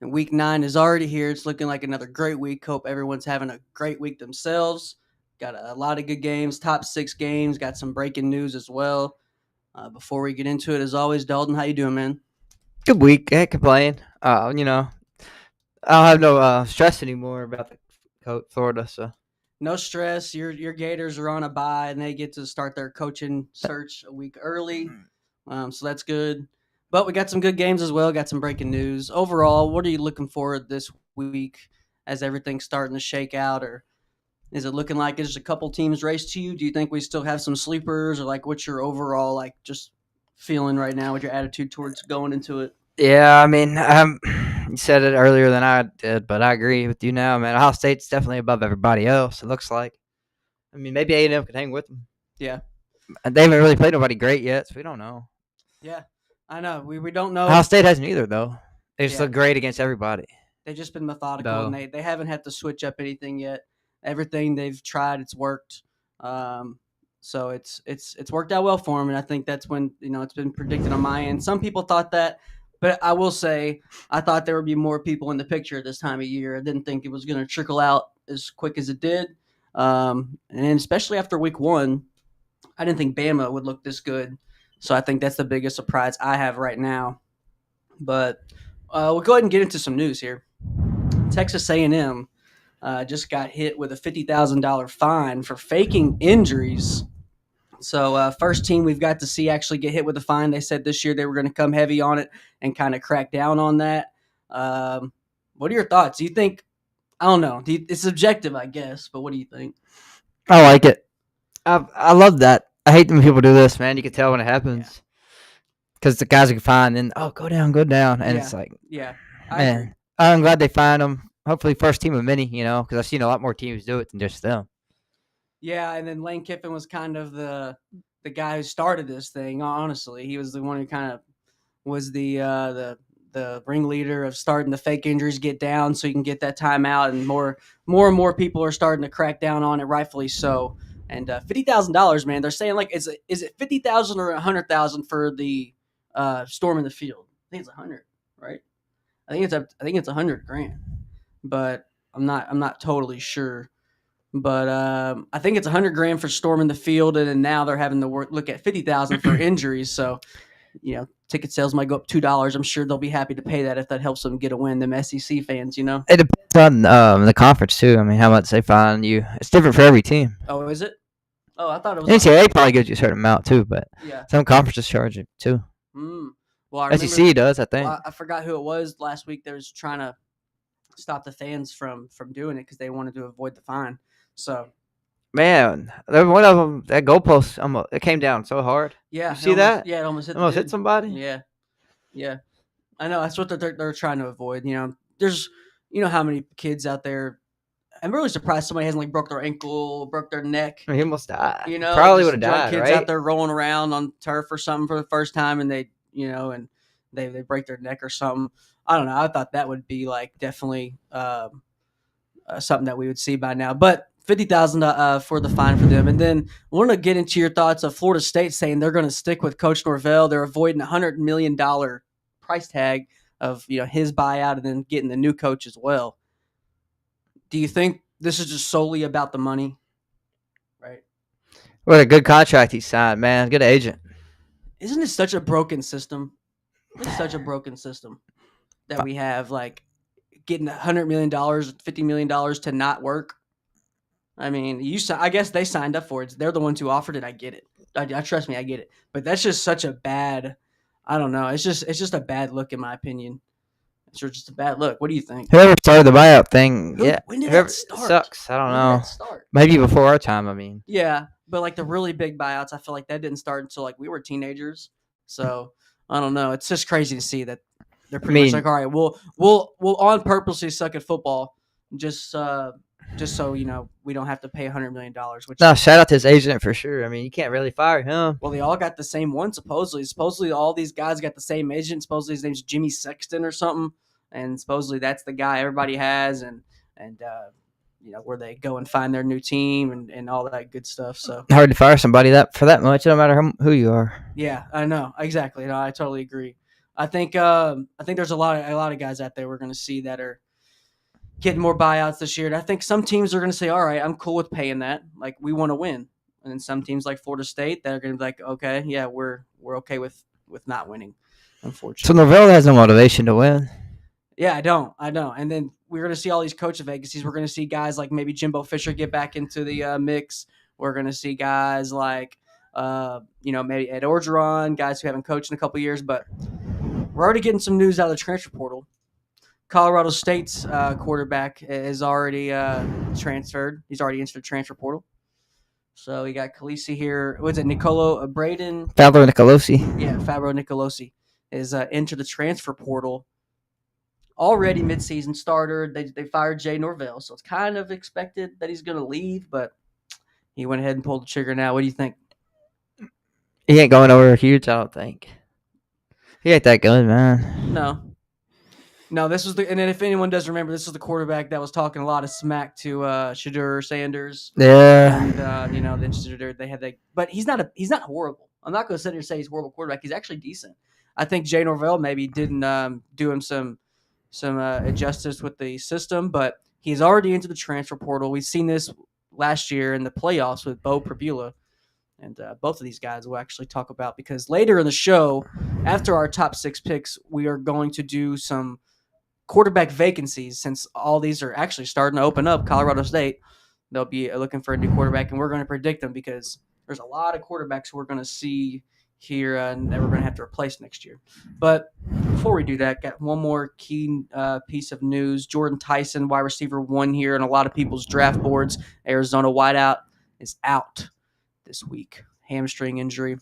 And week 9 is already here. It's looking like another great week. Hope everyone's having a great week themselves. Got a lot of good games, top 6 games. Got some breaking news as well. Before we get into it, as always, Dalton, how you doing, man? Good week. Can't complain. I don't have no stress anymore about the Florida. So No stress. Your Gators are on a bye, and they get to start their coaching search a week early. So that's good. But we got some good games as well. Got some breaking news. Overall, what are you looking for this week as everything's starting to shake out, or is it looking like there's a couple teams race to you? Do you think we still have some sleepers, or like what's your overall like just feeling right now? With your attitude towards going into it? yeah, you said it earlier than I did, but I agree with you now, man. Ohio State's definitely above everybody else. It looks like. Maybe A&M could hang with them. Yeah, And they haven't really played nobody great yet, so we don't know. yeah, I know. We don't Ohio know. State hasn't either, though. They just Yeah, look great against everybody, they've just been methodical, and though. they haven't had to switch up anything yet. Everything they've tried, it's worked. Um, so it's worked out well for them, and I think that's when it's been predicted on my end. Some people thought that, but I will say I thought there would be more people in the picture this time of year. I didn't think it was going to trickle out as quick as it did, and especially after week 1, I didn't think Bama would look this good. So I think that's the biggest surprise I have right now. But we'll go ahead and get into some news here. Texas A&M just got hit with a $50,000 fine for faking injuries. So first team we've got to see actually get hit with a fine. They said this year they were going to come heavy on it and kind of crack down on that. What are your thoughts? Do you think? I don't know. It's subjective, I guess, but what do you think? I like it. I love that. I hate when people do this, man. You can tell when it Yeah, happens because the guys are fine. Then go down, and yeah, it's like, yeah. I agree. man, I'm glad they find them. Hopefully, first team of many, because I've seen a lot more teams do it than just them. Yeah, and then Lane Kiffin was kind of the guy who started this thing. Honestly, he was the one who kind of was the ringleader of starting the fake injuries get down, so you can get that timeout, and more and more people are starting to crack down on it, rightfully so. And $50,000, man, they're saying like is it 50,000 or 100,000 for the storm in the field? I think it's 100, right? I think it's 100 grand, but I'm not totally sure. But I think it's 100 grand for storming the field, and then now they're having to look at 50,000 for injuries. So ticket sales might go up $2. I'm sure they'll be happy to pay that if that helps them get a win. Them SEC fans. It depends on the conference too. How much they find you. It's different for every team. Oh, is it? Oh, I thought it was a NCAA hundred. probably gives you a certain amount too, but Yeah. some conferences charge it too. Mm. Well, I remember. SEC does, I think. Well, I forgot who it was last week. They was trying to stop the fans from doing it because they wanted to avoid the fine. So Man, there one of them that goalpost, it came down so hard. yeah, You see that? it almost hit the Almost hit dude. somebody. Yeah, yeah. I know that's what they're trying to avoid. There's how many kids out there. I'm really surprised somebody hasn't like broke their ankle, broke their neck. He almost died. Probably would Just have drunk died, kids out right? there rolling around on turf or something for the first time, and they break their neck or something. I don't know. I thought that would be like definitely something that we would see by now, but. 50,000 for the fine for them. And then I want to get into your thoughts of Florida State saying they're going to stick with Coach Norvell. They're avoiding $100 million price tag of his buyout and then getting the new coach as well. Do you think this is just solely about the money? Right. What a good contract he signed, man. Good agent. Isn't it such a broken system? It's such a broken system that we have, like getting $100 million, $50 million to not work. I mean, I guess they signed up for it. They're the ones who offered it. I get it. I trust me, I get it. But that's just such a bad. I don't know. It's just a bad look in my opinion. It's just a bad look. What do you think? Whoever started the buyout thing, Who? yeah. When did Whoever that start? sucks. I don't When did know. that start? Maybe before our time. Yeah, but like the really big buyouts, I feel like that didn't start until like we were teenagers. So I don't know. It's just crazy to see that they're I pretty much like, mean, all right, we'll on purposely suck at football, just just so we don't have to pay $100 million. Which no, shout out to his agent for sure. You can't really fire him. well, they all got the same one supposedly. Supposedly all these guys got the same agent. Supposedly his name's Jimmy Sexton or something, and supposedly that's the guy everybody has, and where they go and find their new team and all that good stuff. So Hard to fire somebody that for that much. It don't matter who you are. yeah, I know exactly. No, I totally agree. I think there's a lot of guys out there we're going to see that are getting more buyouts this year. And I think some teams are going to say, "All right, I'm cool with paying that. Like we want to win." And then some teams like Florida State that are going to be like, "Okay, yeah, we're okay with not winning." So Unfortunately, Norvell has no motivation to win. yeah, I don't. And then we're going to see all these coach vacancies. We're going to see guys like maybe Jimbo Fisher get back into the mix. We're going to see guys like maybe Ed Orgeron, guys who haven't coached in a couple years, but we're already getting some news out of the transfer portal. Colorado State's quarterback is already transferred. He's already into the transfer portal. So we got Khaleesi here. Was it Nicolo Braden? Fabio Nicolosi. Yeah, Fabro Nicolosi is into the transfer portal. Already midseason starter. They fired Jay Norvell, so it's kind of expected that he's going to leave, but he went ahead and pulled the trigger now. What do you think? He ain't going over huge, I don't think. He ain't that good, man. No. No, this was and then if anyone does remember, this was the quarterback that was talking a lot of smack to Shadur Sanders. Yeah. And then Shadur, they had that, but he's not horrible. I'm not going to sit here and say he's a horrible quarterback. He's actually decent. I think Jay Norvell maybe didn't do him some injustice with the system, but he's already into the transfer portal. We've seen this last year in the playoffs with Bo Prabula. And both of these guys we'll actually talk about because later in the show, after our top 6 picks, we are going to do some quarterback vacancies since all these are actually starting to open up. Colorado State, they'll be looking for a new quarterback, and we're going to predict them because there's a lot of quarterbacks we're going to see here and that we're going to have to replace next year. But before we do that, got one more key piece of news. Jordan Tyson, wide receiver 1 here in a lot of people's draft boards. Arizona wideout is out this week. Hamstring injury.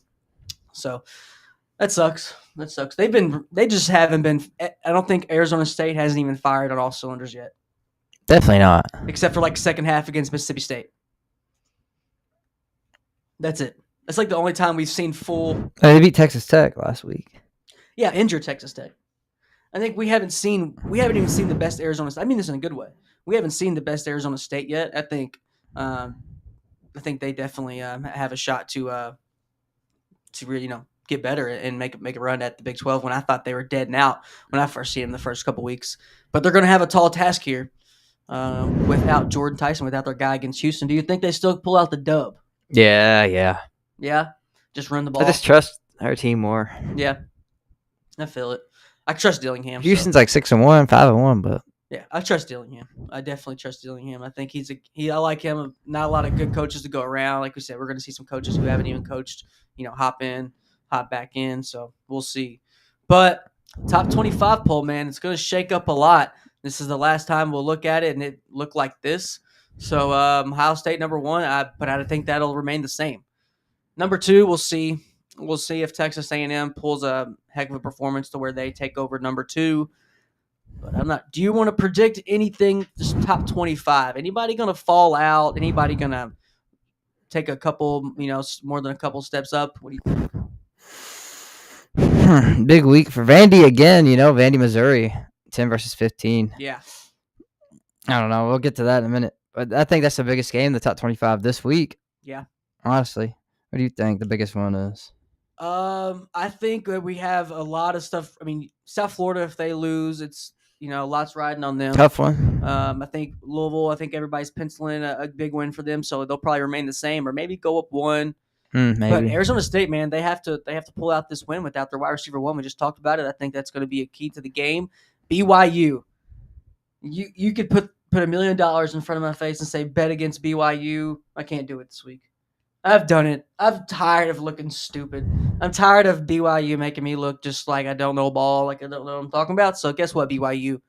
So that sucks. They just haven't been. I don't think Arizona State hasn't even fired on all cylinders yet. Definitely not. Except for like second half against Mississippi State. That's it. That's like the only time we've seen full. They beat Texas Tech last week. Yeah, injured Texas Tech. I think we haven't even seen the best Arizona State. I mean this in a good way. We haven't seen the best Arizona State yet. I think they definitely have a shot to really get better and make a run at the Big 12 when I thought they were dead and out when I first seen them the first couple weeks. But they're going to have a tall task here without Jordan Tyson, without their guy against Houston. Do you think they still pull out the dub? Yeah. Yeah? Just run the ball? I just trust our team more. Yeah. I feel it. I trust Dillingham. Houston's like 6-1, 5-1, but yeah, I trust Dillingham. I definitely trust Dillingham. I think I like him. Not a lot of good coaches to go around. Like we said, we're going to see some coaches who haven't even coached, hop in, hop back in. So we'll see. But top 25 poll, man, it's going to shake up a lot. This is the last time we'll look at it, and it looked like this. So Ohio State number 1, but I think that'll remain the same. Number 2, we'll see. We'll see if Texas A&M pulls a heck of a performance to where they take over number 2. But I'm not. Do you want to predict anything? Just top 25. Anybody going to fall out? Anybody going to take a couple, more than a couple steps up? What do you think? Big week for Vandy again. Vandy, Missouri, 10 versus 15. Yeah. I don't know. We'll get to that in a minute. But I think that's the biggest game, the top 25 this week. Yeah. Honestly, what do you think the biggest one is? I think that we have a lot of stuff. I mean, South Florida, if they lose, it's lots riding on them. Tough one. I think Louisville. I think everybody's penciling a big win for them, so they'll probably remain the same or maybe go up 1. Maybe. But Arizona State, man, they have to pull out this win without their wide receiver 1. We just talked about it. I think that's going to be a key to the game. BYU, you could put $1 million in front of my face and say bet against BYU. I can't do it this week. I've done it. I'm tired of looking stupid. I'm tired of BYU making me look just like I don't know ball, like I don't know what I'm talking about. So guess what, BYU?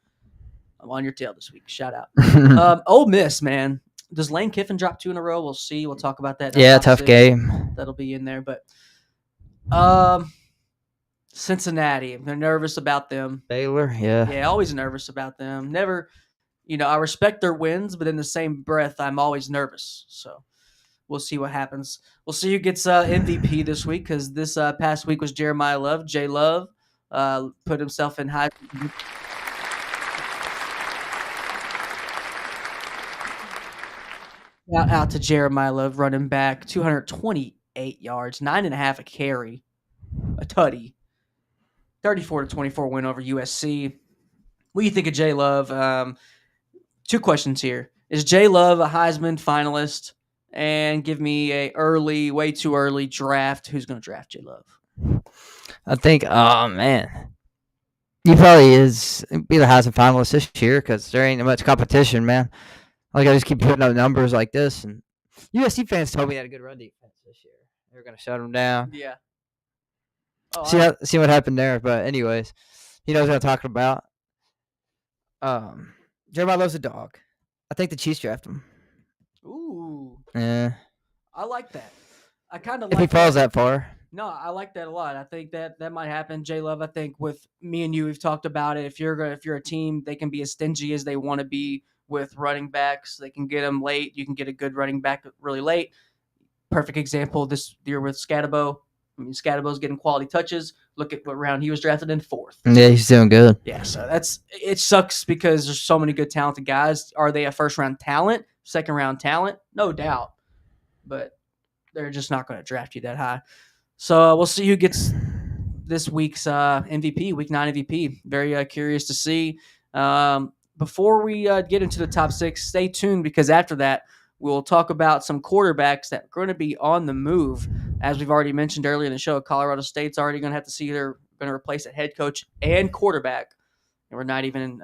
I'm on your tail this week. Shout out. Ole Miss, man. Does Lane Kiffin drop 2 in a row? We'll see. We'll talk about that. Yeah, tough game. That'll be in there. But Cincinnati, they're nervous about them. Baylor, yeah. Yeah, always nervous about them. Never, I respect their wins, but in the same breath, I'm always nervous. So we'll see what happens. We'll see who gets MVP this week because this past week was Jeremiah Love. J Love put himself in high. Out to Jeremiah Love, running back, 228 yards, 9.5 a carry, a tutty. 34-24 win over USC. What do you think of Jay Love? Two questions here. Is Jay Love a Heisman finalist? And give me a early, way too early draft. Who's going to draft Jay Love? I think, oh man, he probably is be the Heisman finalist this year because there ain't much competition, man. Like I just keep putting up numbers like this, and USC fans told me they had a good run defense this year. They were gonna shut them down. Yeah. Oh, See what happened there. But anyways, he knows what I'm talking about. Jeremiah loves a dog. I think the Chiefs draft him. Ooh. Yeah. I like that. I kind of If like he falls that. that far. No, I like that a lot. I think that might happen. J Love, I think with me and you, we've talked about it. If you're a team, they can be as stingy as they want to be with running backs. They can get them late. You can get a good running back really late. Perfect example this year with Scatabo. I mean, Scatabo's getting quality touches. Look at what round he was drafted in, 4th. Yeah, he's doing good. Yeah, so it sucks because there's so many good talented guys. Are they a first round talent, second round talent? No doubt, but they're just not going to draft you that high. So we'll see who gets this week's MVP, Week 9 MVP. Very curious to see. Before we get into the top 6, stay tuned because after that, we'll talk about some quarterbacks that are going to be on the move. As we've already mentioned earlier in the show, Colorado State's already going to have to see they're going to replace a head coach and quarterback. And we're not even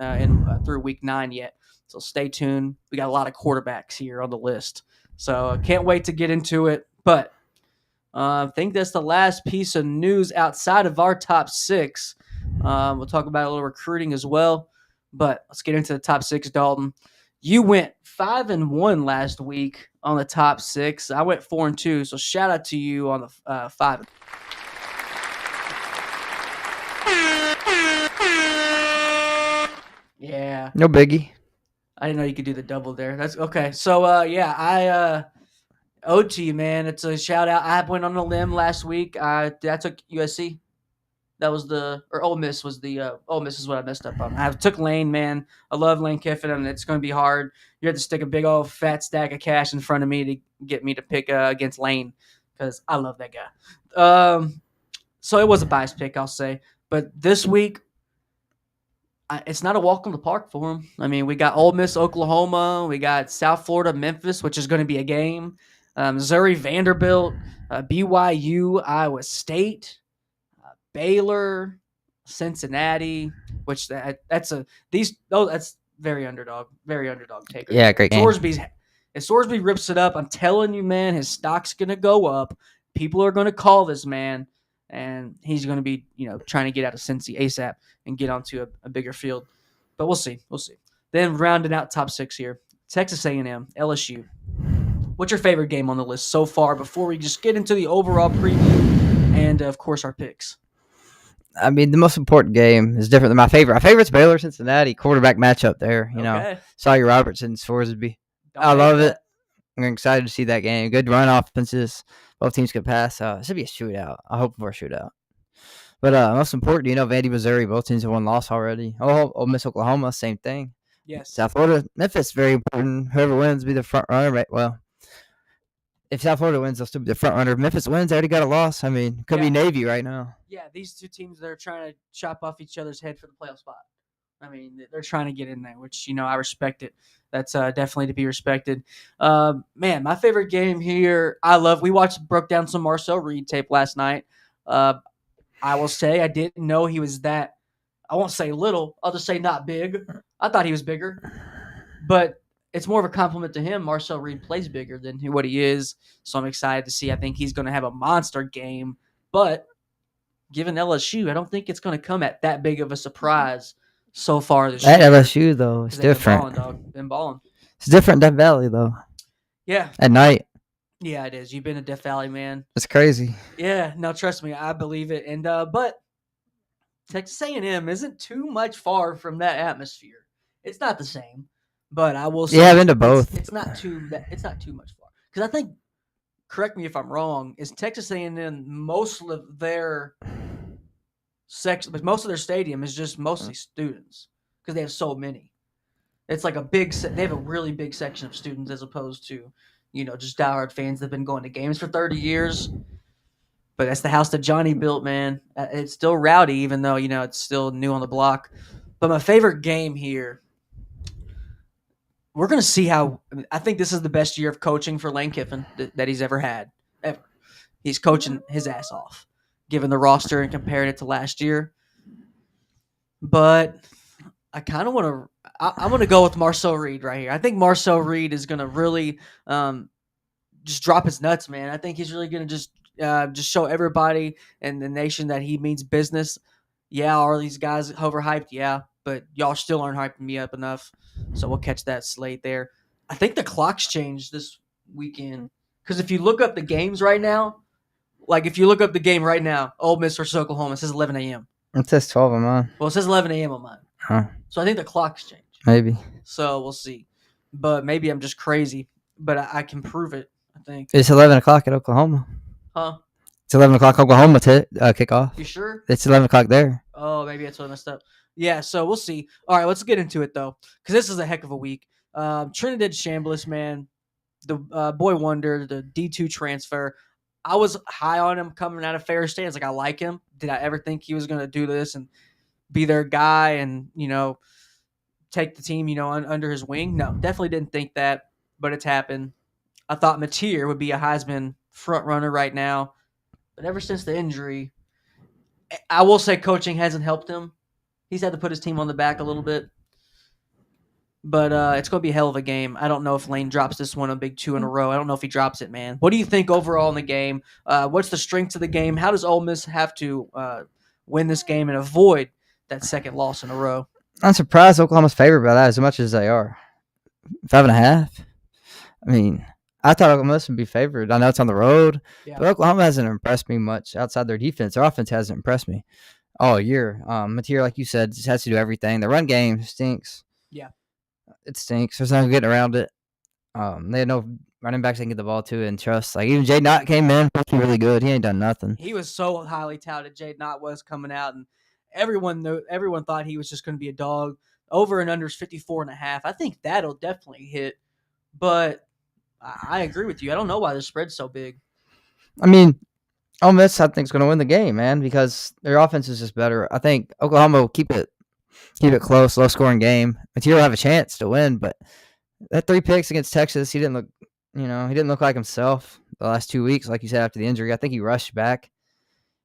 through Week 9 yet. So stay tuned. We got a lot of quarterbacks here on the list. So can't wait to get into it. But I think that's the last piece of news outside of our top 6. We'll talk about a little recruiting as well. But let's get into the top 6, Dalton. You went 5-1 last week on the top 6. I went 4-2. So shout out to you on the 5. Yeah. No biggie. I didn't know you could do the double there. That's okay. So I owed to you, man. It's a shout out. I went on a limb last week. I took USC. That was Ole Miss was the Ole Miss is what I messed up on. I took Lane, man. I love Lane Kiffin, and it's going to be hard. You have to stick a big old fat stack of cash in front of me to get me to pick against Lane because I love that guy. So it was a biased pick, I'll say. But this week, it's not a walk in the park for him. I mean, we got Ole Miss, Oklahoma. We got South Florida, Memphis, which is going to be a game. Missouri, Vanderbilt, BYU, Iowa State, Baylor, Cincinnati. Which that's very underdog take. Yeah, great game. If Sorsby rips it up, I'm telling you, man, his stock's going to go up. People are going to call this man, and he's going to be, trying to get out of Cincy ASAP and get onto a bigger field. But we'll see. Then rounding out top 6 here, Texas A&M, LSU. What's your favorite game on the list so far before we just get into the overall preview and, of course, our picks? I mean, the most important game is different than my favorite. My favorite's Baylor Cincinnati quarterback matchup there. You know, Sawyer Robertson, Scoresby. I love it. I'm excited to see that game. Good run offenses. Both teams could pass. It should be a shootout. I hope for a shootout. But most important, Vandy, Missouri, both teams have one loss already. Ole Miss, Oklahoma, same thing. Yes. South Florida, Memphis, very important. Whoever wins will be the front runner. Right? Well, if South Florida wins, they'll still be the front runner. If Memphis wins, they already got a loss. I mean, could be Navy right now. Yeah, these two teams, they're trying to chop off each other's head for the playoff spot. I mean, they're trying to get in there, which, I respect it. That's definitely to be respected. Man, my favorite game here, we broke down some Marcel Reed tape last night. I will say I didn't know he was that, I won't say little, I'll just say not big. I thought he was bigger. But it's more of a compliment to him. Marcel Reed plays bigger than what he is, so I'm excited to see. I think he's going to have a monster game. But given LSU, I don't think it's going to come at that big of a surprise so far this year. At LSU, though, it's different. Been balling. It's different than Valley, though. Yeah. At night. Yeah, it is. You've been to Death Valley, man. It's crazy. Yeah, no, trust me, I believe it. And but Texas A&M isn't too much far from that atmosphere. It's not the same, but I will say, yeah, I've been to both. It's not too much far because I think. Correct me if I'm wrong. Is Texas A&M most of their section, but most of their stadium is just mostly students because they have so many. It's like they have a really big section of students as opposed to, just diehard fans that've been going to games for 30 years. but that's the house that Johnny built, man. It's still rowdy, even though it's still new on the block. But my favorite game here, we're gonna see how. I think this is the best year of coaching for Lane Kiffin that he's ever had. Ever. He's coaching his ass off, given the roster and comparing it to last year. But I kind of want to. I'm going to go with Marcel Reed right here. I think Marcel Reed is going to really just drop his nuts, man. I think he's really going to just show everybody and the nation that he means business. Yeah, are these guys overhyped? Yeah, but y'all still aren't hyping me up enough. So we'll catch that slate there. I think the clock's changed this weekend because if you look up the games right now, like if you look up the game right now, Ole Miss versus Oklahoma, it says 11 a.m. It says 12 on mine. Well, it says 11 a.m. on mine. Huh. So I think the clock's changed. Maybe. So we'll see. But maybe I'm just crazy. But I can prove it, I think. It's 11 o'clock at Oklahoma. Huh? It's 11 o'clock Oklahoma kickoff. You sure? It's 11 o'clock there. Oh, maybe that's what I messed up. Yeah, so we'll see. All right, let's get into it, though, because this is a heck of a week. Trinidad Chambliss, man, the boy wonder, the D2 transfer. I was high on him coming out of Ferris State. I was like, I like him. Did I ever think he was going to do this and be their guy and, take the team, under his wing? No, definitely didn't think that, but it's happened. I thought Mateer would be a Heisman front runner right now, but ever since the injury, I will say coaching hasn't helped him. He's had to put his team on the back a little bit, but it's going to be a hell of a game. I don't know if Lane drops this one a big 2 in a row. I don't know if he drops it, man. What do you think overall in the game? What's the strength of the game? How does Ole Miss have to win this game and avoid that second loss in a row? I'm surprised Oklahoma's favored by that as much as they are. 5.5. I mean, I thought Oklahoma would be favored. I know it's on the road, but Oklahoma hasn't impressed me much outside their defense. Their offense hasn't impressed me all year. Mateer, like you said, just has to do everything. The run game stinks. Yeah. It stinks. There's no getting around it. They had no running backs they can get the ball to and trust. Like, even Jay Knott came in, really good. He ain't done nothing. He was so highly touted. Jay Knott was coming out, and everyone thought he was just going to be a dog. Over and under is 54.5. I think that'll definitely hit, but I agree with you. I don't know why the spread's so big. I mean, Ole Miss, I think, is going to win the game, man, because their offense is just better. I think Oklahoma will keep it close, low-scoring game. Mateer will have a chance to win, but that 3 picks against Texas, he didn't look like himself the last 2 weeks, like you said, after the injury. I think he rushed back.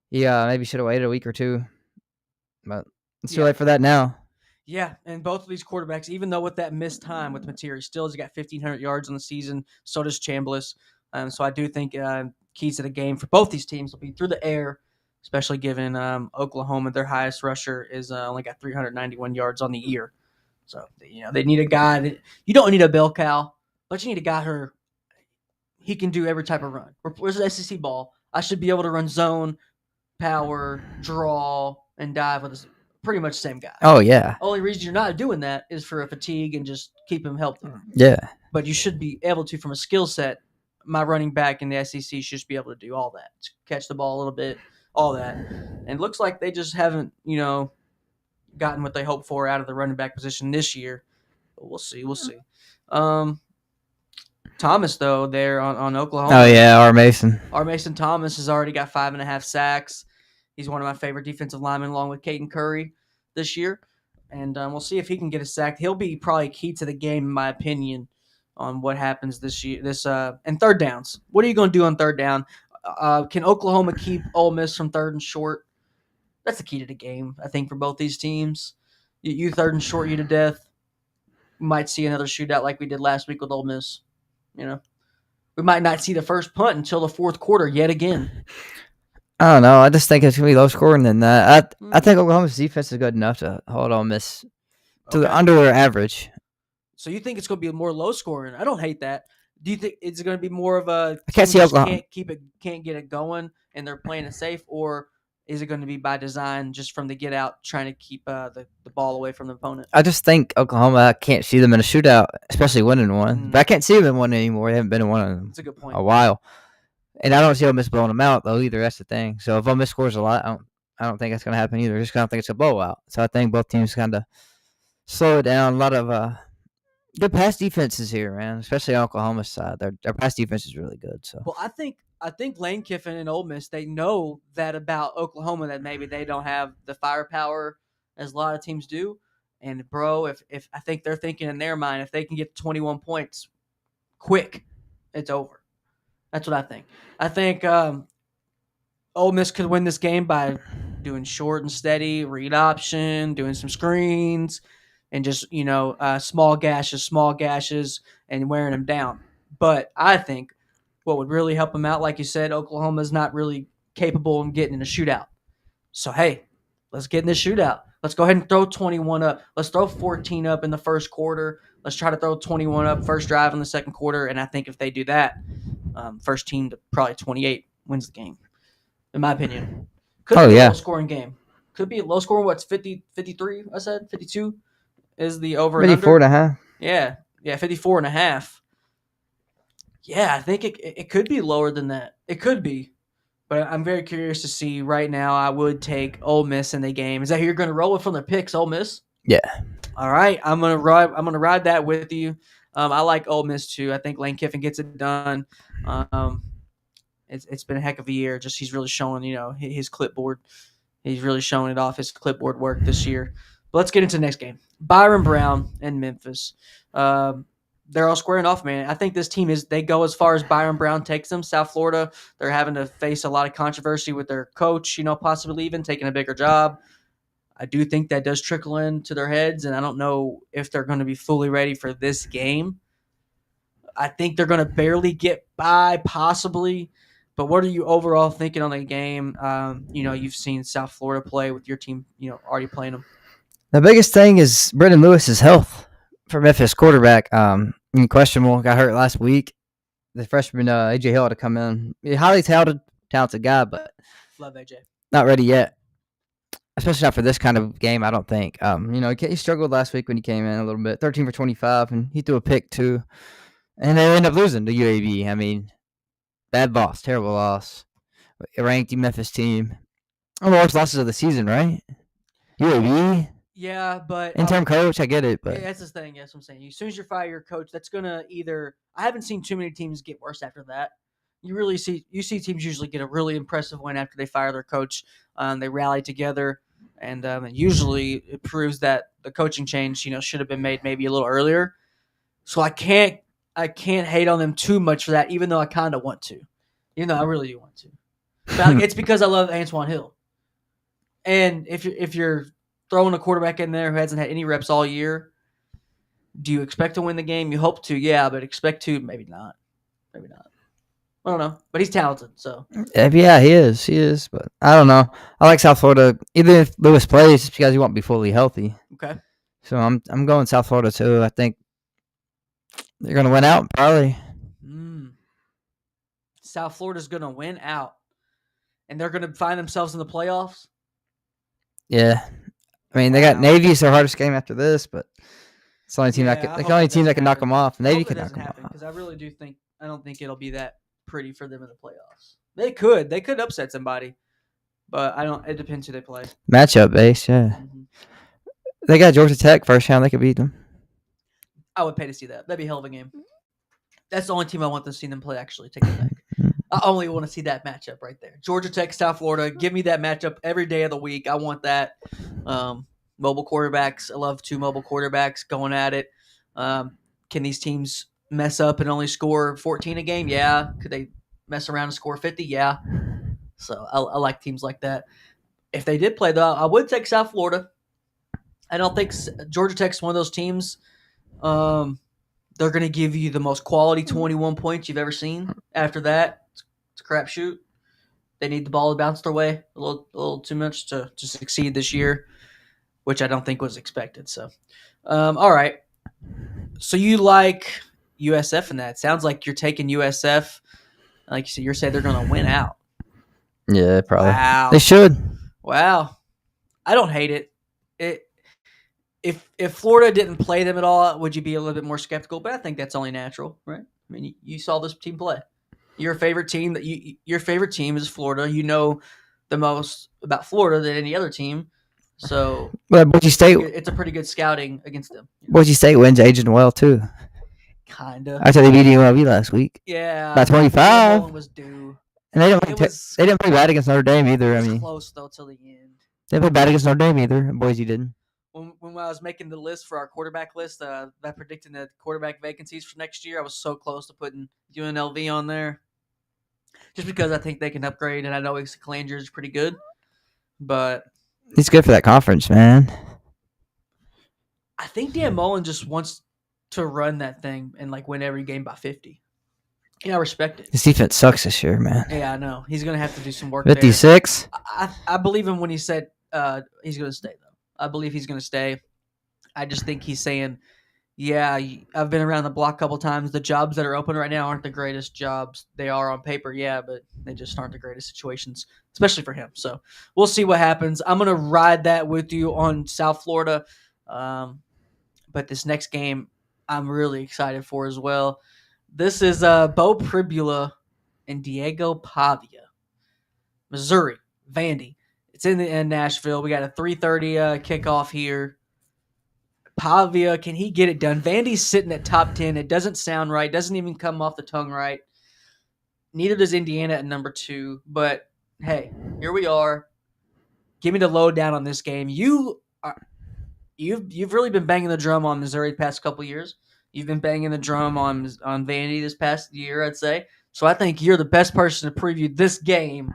He maybe should have waited a week or two, but it's too late for that now. Yeah, and both of these quarterbacks, even though with that missed time with Mateer, he still has got 1,500 yards on the season. So does Chambliss. So I do think keys to the game for both these teams will be through the air, especially given Oklahoma, their highest rusher, is only got 391 yards on the year. So, they need a guy that you don't need a bell cow, but you need a guy who he can do every type of run. Where's the SEC ball? I should be able to run zone, power, draw, and dive with pretty much the same guy. Oh, yeah. Only reason you're not doing that is for a fatigue and just keep him healthy. Yeah. But you should be able to, from a skill set, my running back in the SEC should be able to do all that. Catch the ball a little bit, all that. And it looks like they just haven't, gotten what they hoped for out of the running back position this year. But we'll see. Thomas, though, there on Oklahoma. Oh, yeah, R. Mason. R. Mason Thomas has already got 5.5 sacks. He's one of my favorite defensive linemen, along with Caden Curry this year. And we'll see if he can get a sack. He'll be probably key to the game, in my opinion, on what happens this year. And third downs. What are you going to do on third down? Can Oklahoma keep Ole Miss from third and short? That's the key to the game, I think, for both these teams. You third and short you to death. We might see another shootout like we did last week with Ole Miss. We might not see the first punt until the fourth quarter yet again. I don't know. I just think it's going to be low scoring than that. I think Oklahoma's defense is good enough to hold Ole Miss to under their average. So you think it's going to be more low scoring? I don't hate that. Do you think it's going to be more of a I can't see Oklahoma can't get it going and they're playing it safe, or is it going to be by design just from the get out trying to keep the ball away from the opponent? I just think Oklahoma can't see them in a shootout, especially winning one. But I can't see them in one anymore. They haven't been in one in That's a good point. a while. And I don't see Ole Miss blowing them out, though, either. That's the thing. So if Ole Miss scores a lot, I don't think that's going to happen either. I just kind of think it's a blowout. So I think both teams kind of slow it down. A lot of Good pass defenses here, man. Especially on Oklahoma's side, their pass defense is really good. So, well, I think Lane Kiffin and Ole Miss, they know that about Oklahoma, that maybe they don't have the firepower as a lot of teams do. And bro, if I think they're thinking in their mind, if they can get 21 points quick, it's over. That's what I think. I think Ole Miss could win this game by doing short and steady, read option, doing some screens, and just small gashes, and wearing them down. But I think what would really help them out, like you said, Oklahoma's not really capable of getting in a shootout. So hey, let's get in this shootout. Let's go ahead and throw 21 up. Let's throw 14 up in the first quarter. Let's try to throw 21 up first drive in the second quarter. And I think if they do that, first team to probably 28 wins the game, in my opinion. Could be a low scoring game. Could be a low scoring. What's 50, 53? I said 52 is the over and under. 54.5. Yeah, 54.5. Yeah, I think it could be lower than that. It could be. But I'm very curious to see right now. I would take Ole Miss in the game. Is that who you're going to roll with from their picks, Ole Miss? Yeah. All right, I'm gonna ride that with you. I like Ole Miss too. I think Lane Kiffin gets it done. It's been a heck of a year. Just he's really showing his clipboard. He's really showing it off his clipboard work this year. But let's get into the next game. Byron Brown and Memphis. They're all squaring off, man. I think this team they go as far as Byron Brown takes them. South Florida, they're having to face a lot of controversy with their coach, possibly leaving, taking a bigger job. I do think that does trickle into their heads, and I don't know if they're going to be fully ready for this game. I think they're going to barely get by, possibly. But what are you overall thinking on the game? You've seen South Florida play with your team, already playing them. The biggest thing is Brendan Lewis's health for Memphis quarterback. Questionable. Got hurt last week. The freshman AJ Hill had to come in. Highly talented guy, but love AJ. Not ready yet. Especially not for this kind of game, I don't think. He struggled last week when he came in a little bit. 13 for 25, and he threw a pick too. And they ended up losing to UAB. I mean, bad loss, terrible loss. A ranked Memphis team. One of the worst losses of the season, right? UAB. Yeah, but interim coach, I get it, but that's the thing. That's what I'm saying. As soon as you fire your coach, that's gonna either. I haven't seen too many teams get worse after that. You see teams usually get a really impressive win after they fire their coach. They rally together, and usually it proves that the coaching change, should have been made maybe a little earlier. So I can't hate on them too much for that, even though I kind of want to. I really do want to. But it's because I love Antoine Hill, and if you're throwing a quarterback in there who hasn't had any reps all year, do you expect to win the game? You hope to, yeah, but expect to, maybe not. Maybe not. I don't know, but he's talented, so. Yeah, he is, but I don't know. I like South Florida. Even if Lewis plays, it's because he won't be fully healthy. Okay. So I'm going South Florida too. I think they're going to win out, probably. South Florida's going to win out, and they're going to find themselves in the playoffs? Yeah. I mean, they got Navy's their hardest game after this, but it's the only team that can knock them off. Navy can knock them off. Because I really do think I don't think it'll be that pretty for them in the playoffs. They could upset somebody, but I don't. It depends who they play. Matchup base, yeah. Mm-hmm. They got Georgia Tech first round. They could beat them. I would pay to see that. That'd be a hell of a game. That's the only team I want to see them play. Actually, take it back. I only want to see that matchup right there. Georgia Tech, South Florida. Give me that matchup every day of the week. I want that. Mobile quarterbacks. I love two mobile quarterbacks going at it. Can these teams mess up and only score 14 a game? Yeah. Could they mess around and score 50? Yeah. So I like teams like that. If they did play, though, I would take South Florida. I don't think Georgia Tech's one of those teams. They're going to give you the most quality 21 points you've ever seen. After that, it's a crapshoot. They need the ball to bounce their way a little too much to succeed this year, which I don't think was expected. So, all right. So you like USF in that? Sounds like you're taking USF. Like you said, you're saying they're going to win out. Yeah, probably. Wow. They should. Wow. I don't hate it. If Florida didn't play them at all, would you be a little bit more skeptical? But I think that's only natural, right? I mean, you saw this team play. Your favorite team your favorite team is Florida. You know the most about Florida than any other team. So, but Boise State, it's a pretty good scouting against them. Boise State wins aging well too. Kinda. After they beat UNLV last week. Yeah. By 25. Was due. And they didn't play bad against Notre Dame either. It was close though till the end. They didn't play bad against Notre Dame either. Boise didn't. When I was making the list for our quarterback list, that predicting the quarterback vacancies for next year, I was so close to putting UNLV on there, just because I think they can upgrade, and I know Kalanger is pretty good, but he's good for that conference, man. I think Dan Mullen just wants to run that thing and win every game by 50. Yeah, I respect it. His defense sucks this year, man. Yeah, I know. He's going to have to do some work 56? there. I believe him when he said he's going to stay, though. I believe he's going to stay. I just think he's saying, yeah, I've been around the block a couple times. The jobs that are open right now aren't the greatest jobs. They are on paper, yeah, but they just aren't the greatest situations, especially for him. So we'll see what happens. I'm going to ride that with you on South Florida. But this next game, I'm really excited for as well. This is Bo Pribula and Diego Pavia. Missouri, Vandy. It's in Nashville. We got a 3:30 kickoff here. Pavia, can he get it done? Vandy's sitting at top 10. It doesn't sound right. Doesn't even come off the tongue right. Neither does Indiana at number 2. But, hey, here we are. Give me the lowdown on this game. You've really been banging the drum on Missouri the past couple years. You've been banging the drum on Vandy this past year, I'd say. So I think you're the best person to preview this game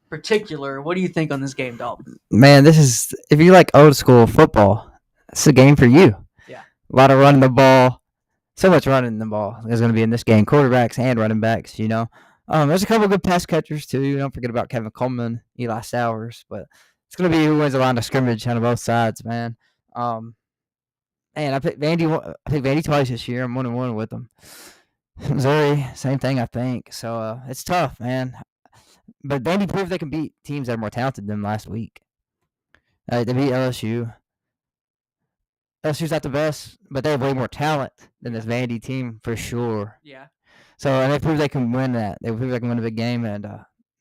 particular. What do you think on this game, Dalton? Man, this is, if you like old school football, it's a game for you. Yeah. A lot of running the ball. So much running the ball is going to be in this game. Quarterbacks and running backs, There's a couple of good pass catchers, too. Don't forget about Kevin Coleman, Eli Sowers. But it's going to be who wins the line of scrimmage on both sides, man. And I picked Vandy twice this year. I'm 1-1 with them. Missouri, same thing, I think. So it's tough, man. But Vandy proved they can beat teams that are more talented than last week. They beat LSU. LSU's not the best, but they have way more talent than this Vandy team for sure. Yeah. So, and they proved they can win that. They proved they can win a big game, and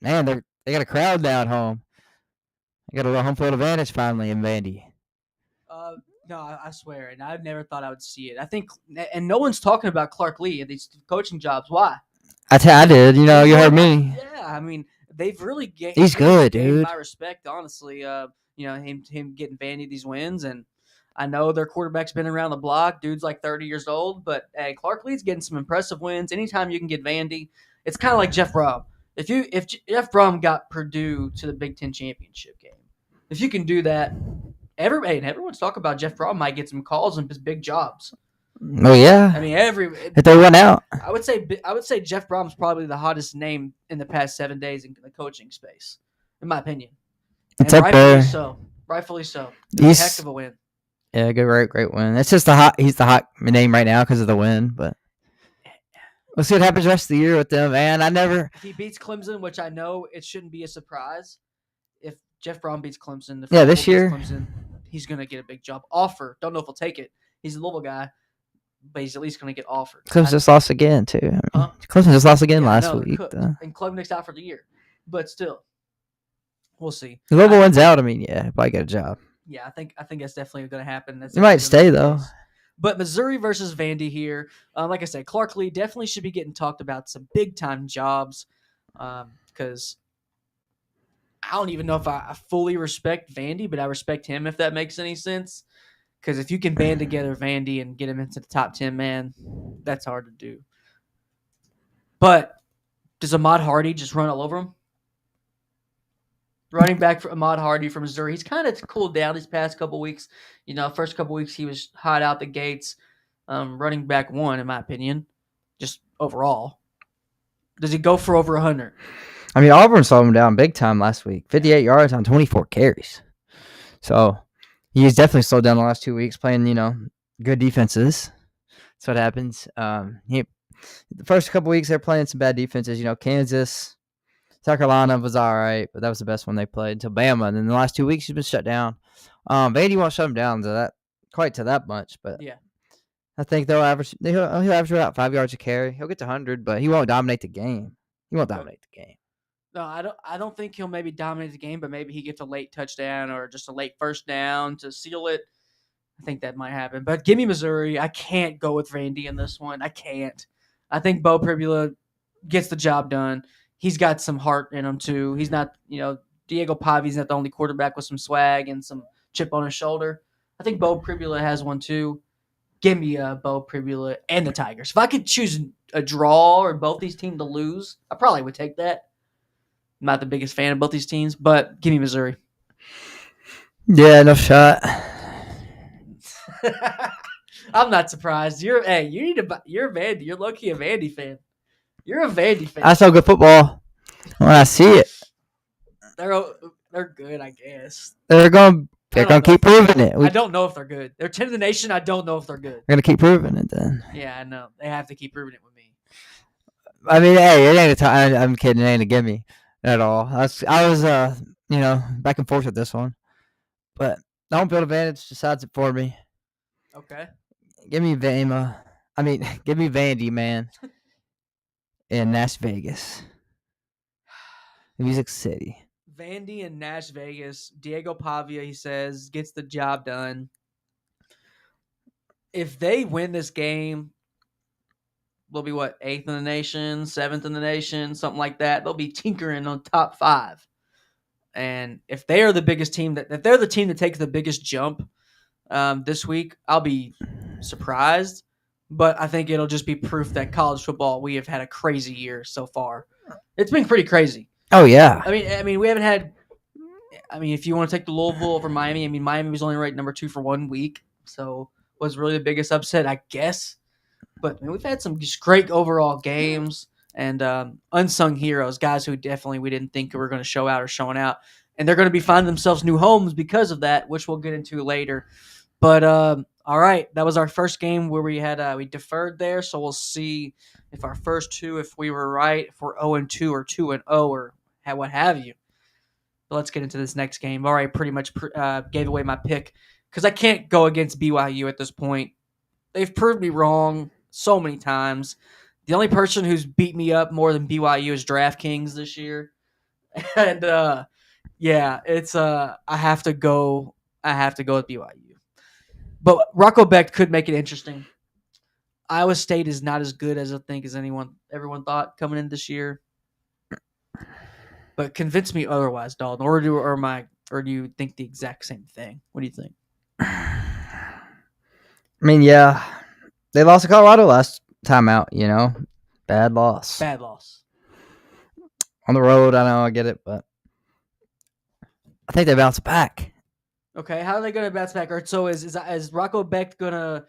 man, they got a crowd now at home. They got a little home field advantage finally in Vandy. No, I swear, and I never thought I would see it. I think, and no one's talking about Clark Lee and these coaching jobs. Why? I did. You heard me. Yeah, I mean, they've really he's good, dude. My respect, honestly. Him getting Vandy these wins, and I know their quarterback's been around the block. Dude's like 30 years old, but hey, Clark Lee's getting some impressive wins. Anytime you can get Vandy, it's kind of like Jeff Brom. If Jeff Brom got Purdue to the Big Ten championship game, if you can do that. Everyone's talking about Jeff Brom might get some calls and his big jobs. Oh yeah. I mean, if they went out, I would say Jeff Brom's probably the hottest name in the past 7 days in the coaching space, in my opinion. It's up there. Rightfully so. He's a heck of a win. Yeah, great win. It's just he's the hot name right now because of the win, but we'll see what happens the rest of the year with them. Man, if he beats Clemson, which I know it shouldn't be a surprise. If Jeff Brom beats Clemson, this year, Clemson, he's going to get a big job offer. Don't know if he'll take it. He's a Louisville guy, but he's at least going to get offered. Clemson just lost again, too. Clemson just lost again last week. And Klubnik's out for the year. But still, we'll see. If Louisville wins out, he'll probably get a job. Yeah, I think that's definitely going to happen. He might stay, though. But Missouri versus Vandy here. Like I said, Clark Lee definitely should be getting talked about some big-time jobs because I don't even know if I fully respect Vandy, but I respect him if that makes any sense. Because if you can band together Vandy and get him into the top 10, man, that's hard to do. But does Ahmad Hardy just run all over him? Running back for Ahmad Hardy from Missouri. He's kind of cooled down these past couple weeks. First couple weeks he was hot out the gates. Running back 1, in my opinion, just overall. Does he go for over 100? Auburn slowed him down big time last week. 58 yards on 24 carries. So he's definitely slowed down the last 2 weeks playing, good defenses. That's what happens. The first couple weeks they're playing some bad defenses. Kansas, South Carolina was all right, but that was the best one they played until Bama. And then the last 2 weeks he's been shut down. Vandy won't shut him down to that much, but yeah. I think he'll average about 5 yards a carry. He'll get to 100, but he won't dominate the game. No, I don't think he'll maybe dominate the game, but maybe he gets a late touchdown or just a late first down to seal it. I think that might happen. But give me Missouri. I can't go with Vandy in this one. I can't. I think Bo Pribula gets the job done. He's got some heart in him too. He's not, Diego Pavi's not the only quarterback with some swag and some chip on his shoulder. I think Bo Pribula has one too. Give me Bo Pribula and the Tigers. If I could choose a draw or both these teams to lose, I probably would take that. I'm not the biggest fan of both these teams, but give me Missouri. Yeah, no shot. I'm not surprised. You're a Vandy. You're low-key a Vandy fan. You're a Vandy fan. I saw good football when I see it. They're good, I guess. They're gonna keep proving it. I don't know if they're good. They're 10th in the nation. I don't know if they're good. They're gonna keep proving it then. Yeah, I know. They have to keep proving it with me. I mean, hey, it ain't a time. I'm kidding. It ain't a gimme at all. I was back and forth with this one, but the home field advantage decides it for me. Okay. Give me Vandy, man, in Las Vegas, Music City. Vandy and Nash Vegas. Diego Pavia, he says, gets the job done. If they win this game, they'll be 8th in the nation, 7th in the nation, something like that. They'll be tinkering on top 5. And if they are the biggest team, if they're the team that takes the biggest jump this week, I'll be surprised. But I think it'll just be proof that college football, we have had a crazy year so far. It's been pretty crazy. Oh yeah. I mean, we haven't had. I mean, if you want to take the Louisville over Miami, I mean, Miami was only ranked number 2 for 1 week, so was really the biggest upset, I guess. But we've had some just great overall games and unsung heroes, guys who definitely we didn't think were going to show out or showing out, and they're going to be finding themselves new homes because of that, which we'll get into later. But all right, that was our first game where we had we deferred there, so we'll see if our first 2, if we were right, if we're 0-2 or 2-0 or what have you. But let's get into this next game. All right, pretty much gave away my pick because I can't go against BYU at this point. They've proved me wrong so many times. The only person who's beat me up more than BYU is DraftKings this year. And it's I have to go with BYU. But Rocco Becht could make it interesting. Iowa State is not as good as I think as everyone thought coming in this year. But convince me otherwise, Dalton. Or do you think the exact same thing? What do you think? I mean, yeah, they lost to Colorado last time out. Bad loss. Bad loss. On the road, I know, I get it, but I think they bounce back. Okay, how are they going to bounce back? Or so is Rocco Becht gonna?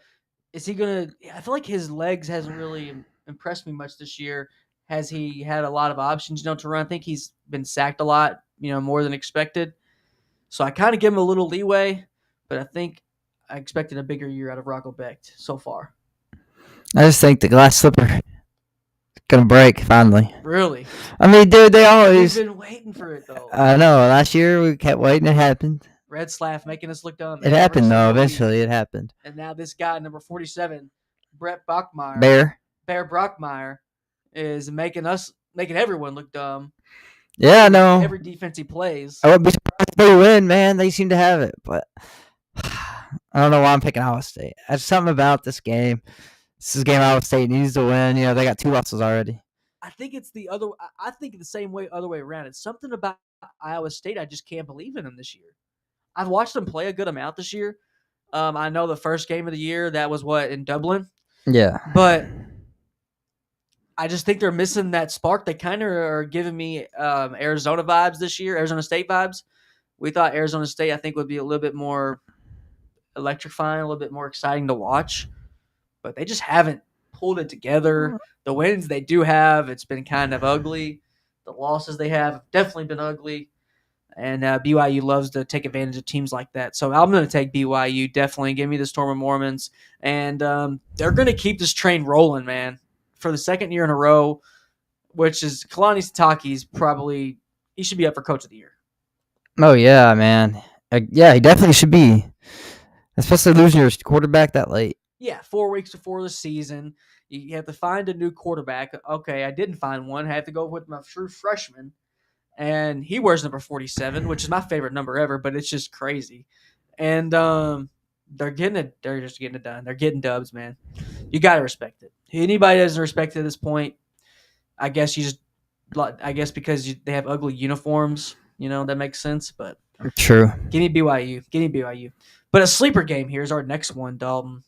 Is he gonna? I feel like his legs hasn't really impressed me much this year. Has he had a lot of options, to run? I think he's been sacked a lot, more than expected. So I kind of give him a little leeway, but I think I expected a bigger year out of Rocco Becht so far. I just think the glass slipper is gonna break finally. Really? I mean, dude, they always. We've been waiting for it though. I know. Last year we kept waiting. It happened. Red Slav making us look dumb. It happened though. Eventually, it happened. And now this guy, number 47, Brett Brockmeyer, Bear Brockmeyer, is making everyone look dumb. Yeah, I know. Every defense he plays. I wouldn't be surprised if they win, man. They seem to have it, but I don't know why I'm picking Iowa State. There's something about this game. This is a game Iowa State needs to win. They got 2 losses already. I think it's the other. I think the same way, other way around. It's something about Iowa State. I just can't believe in them this year. I've watched them play a good amount this year. I know the first game of the year, that was in Dublin. Yeah. But I just think they're missing that spark. They kind of are giving me Arizona vibes this year, Arizona State vibes. We thought Arizona State, I think, would be a little bit more electrifying, a little bit more exciting to watch. But they just haven't pulled it together. The wins they do have, it's been kind of ugly. The losses they have definitely been ugly. And BYU loves to take advantage of teams like that. So I'm going to take BYU, definitely. Give me the Storm of Mormons. And they're going to keep this train rolling, man, for the second year in a row, which is Kalani Sitake's probably – he should be up for Coach of the Year. Oh, yeah, man. Yeah, he definitely should be, especially losing your quarterback that late. Yeah, 4 weeks before the season. You have to find a new quarterback. Okay, I didn't find one. I have to go with my true freshman. and he wears number 47, which is my favorite number ever, but it's just crazy. And they're getting it. They're just getting it done. They're getting dubs, man. You gotta respect it. Anybody that doesn't respect it at this point, I guess because they have ugly uniforms, that makes sense. But true. Give me BYU. But a sleeper game here is our next one, Dalton.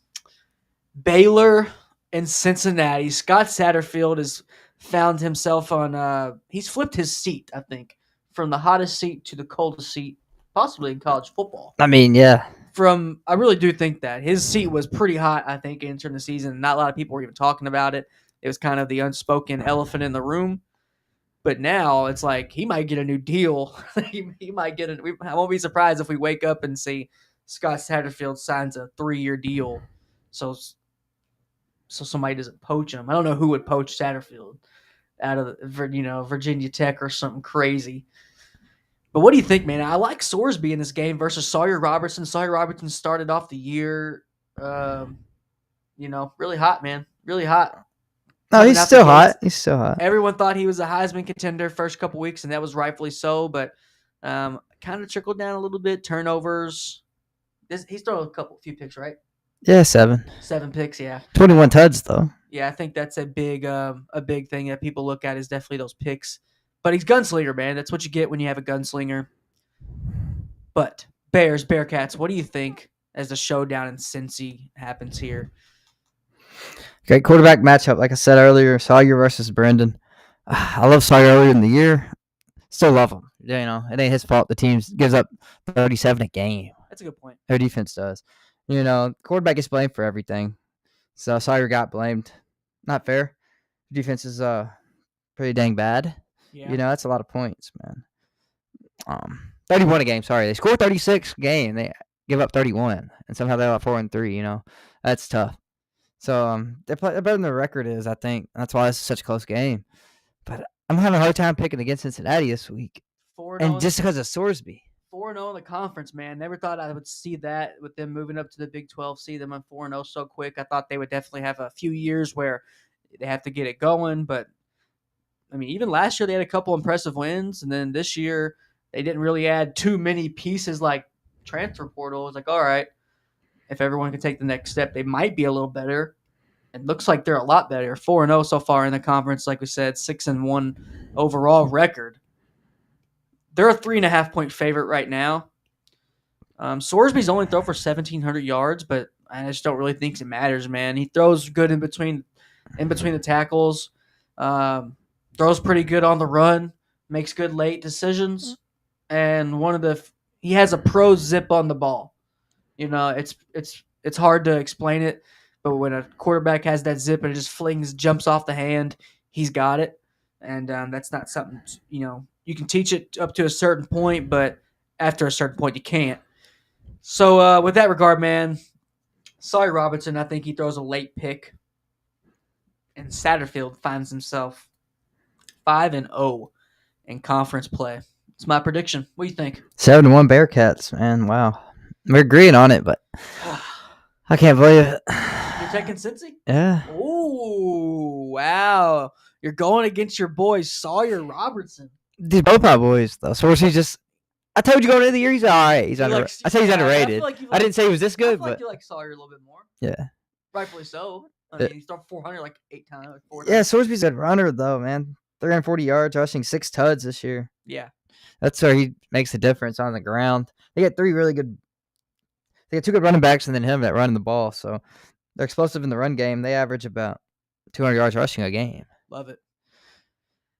Baylor and Cincinnati. Scott Satterfield has found himself on. He's flipped his seat, I think, from the hottest seat to the coldest seat, possibly in college football. I mean, yeah. I really do think that his seat was pretty hot, I think, entering the season. Not a lot of people were even talking about it. It was kind of the unspoken elephant in the room. But now it's like he might get a new deal. he might get it. I won't be surprised if we wake up and see Scott Satterfield signs a 3-year deal. So somebody doesn't poach him. I don't know who would poach Satterfield out of Virginia Tech or something crazy. But what do you think, man? I like Sorsby in this game versus Sawyer Robertson. Sawyer Robertson started off the year, really hot, man. Really hot. No, he's still hot. He's still hot. Everyone thought he was a Heisman contender first couple weeks, and that was rightfully so. But kind of trickled down a little bit. Turnovers. He's thrown a few picks, right? Yeah, 7. 7 picks, yeah. 21 tuds, though. Yeah, I think that's a big thing that people look at is definitely those picks. But he's gunslinger, man. That's what you get when you have a gunslinger. But Bearcats, what do you think as the showdown in Cincy happens here? Great quarterback matchup. Like I said earlier, Sawyer versus Brendan. I love Sawyer earlier in the year. Still love him. It ain't his fault the team gives up 37 a game. That's a good point. Their defense does. Quarterback gets blamed for everything. So Sawyer got blamed. Not fair. Defense is pretty dang bad. Yeah. That's a lot of points, man. 31 a game. Sorry, they score 36 a game. They give up 31, and somehow they're 4-3. That's tough. So they're better than their record is, I think. That's why this is such a close game. But I'm having a hard time picking against Cincinnati this week, and just because of Sorsby. 4-0 in the conference, man. Never thought I would see that with them moving up to the Big 12. See them on 4-0 so quick. I thought they would definitely have a few years where they have to get it going. But I mean, even last year they had a couple impressive wins, and then this year they didn't really add too many pieces like transfer portal. It's like, all right, if everyone can take the next step, they might be a little better. It looks like they're a lot better. 4-0 so far in the conference, like we said, 6-1 overall record. They're a 3.5-point favorite right now. Sorsby's only thrown for 1,700 yards, but I just don't really think it matters, man. He throws good in between the tackles. Throws pretty good on the run. Makes good late decisions, and he has a pro zip on the ball. It's hard to explain it, but when a quarterback has that zip and it just jumps off the hand, he's got it, and that's not something you can teach it up to a certain point, but after a certain point you can't. So with that regard, man, Sawyer Robertson, I think he throws a late pick, and Satterfield finds himself 5-0 in conference play. It's my prediction. What do you think? 7-1 Bearcats, man. Wow. We're agreeing on it, but I can't believe it. You're taking Cincy? Yeah. Oh, wow. You're going against your boy, Sawyer Robertson. These both my boys, though. So I told you going into the year, he's all right. I say he's underrated. I didn't say he was this good, but you like Sawyer a little bit more. Yeah. Rightfully so. I mean, he's thrown 400 like 8 times. Yeah, Sorsby's a runner, though, man. 340 yards, rushing 6 tuds this year. Yeah. That's where he makes the difference on the ground. They got 2 good running backs and then him that run the ball. So they're explosive in the run game. They average about 200 yards rushing a game. Love it.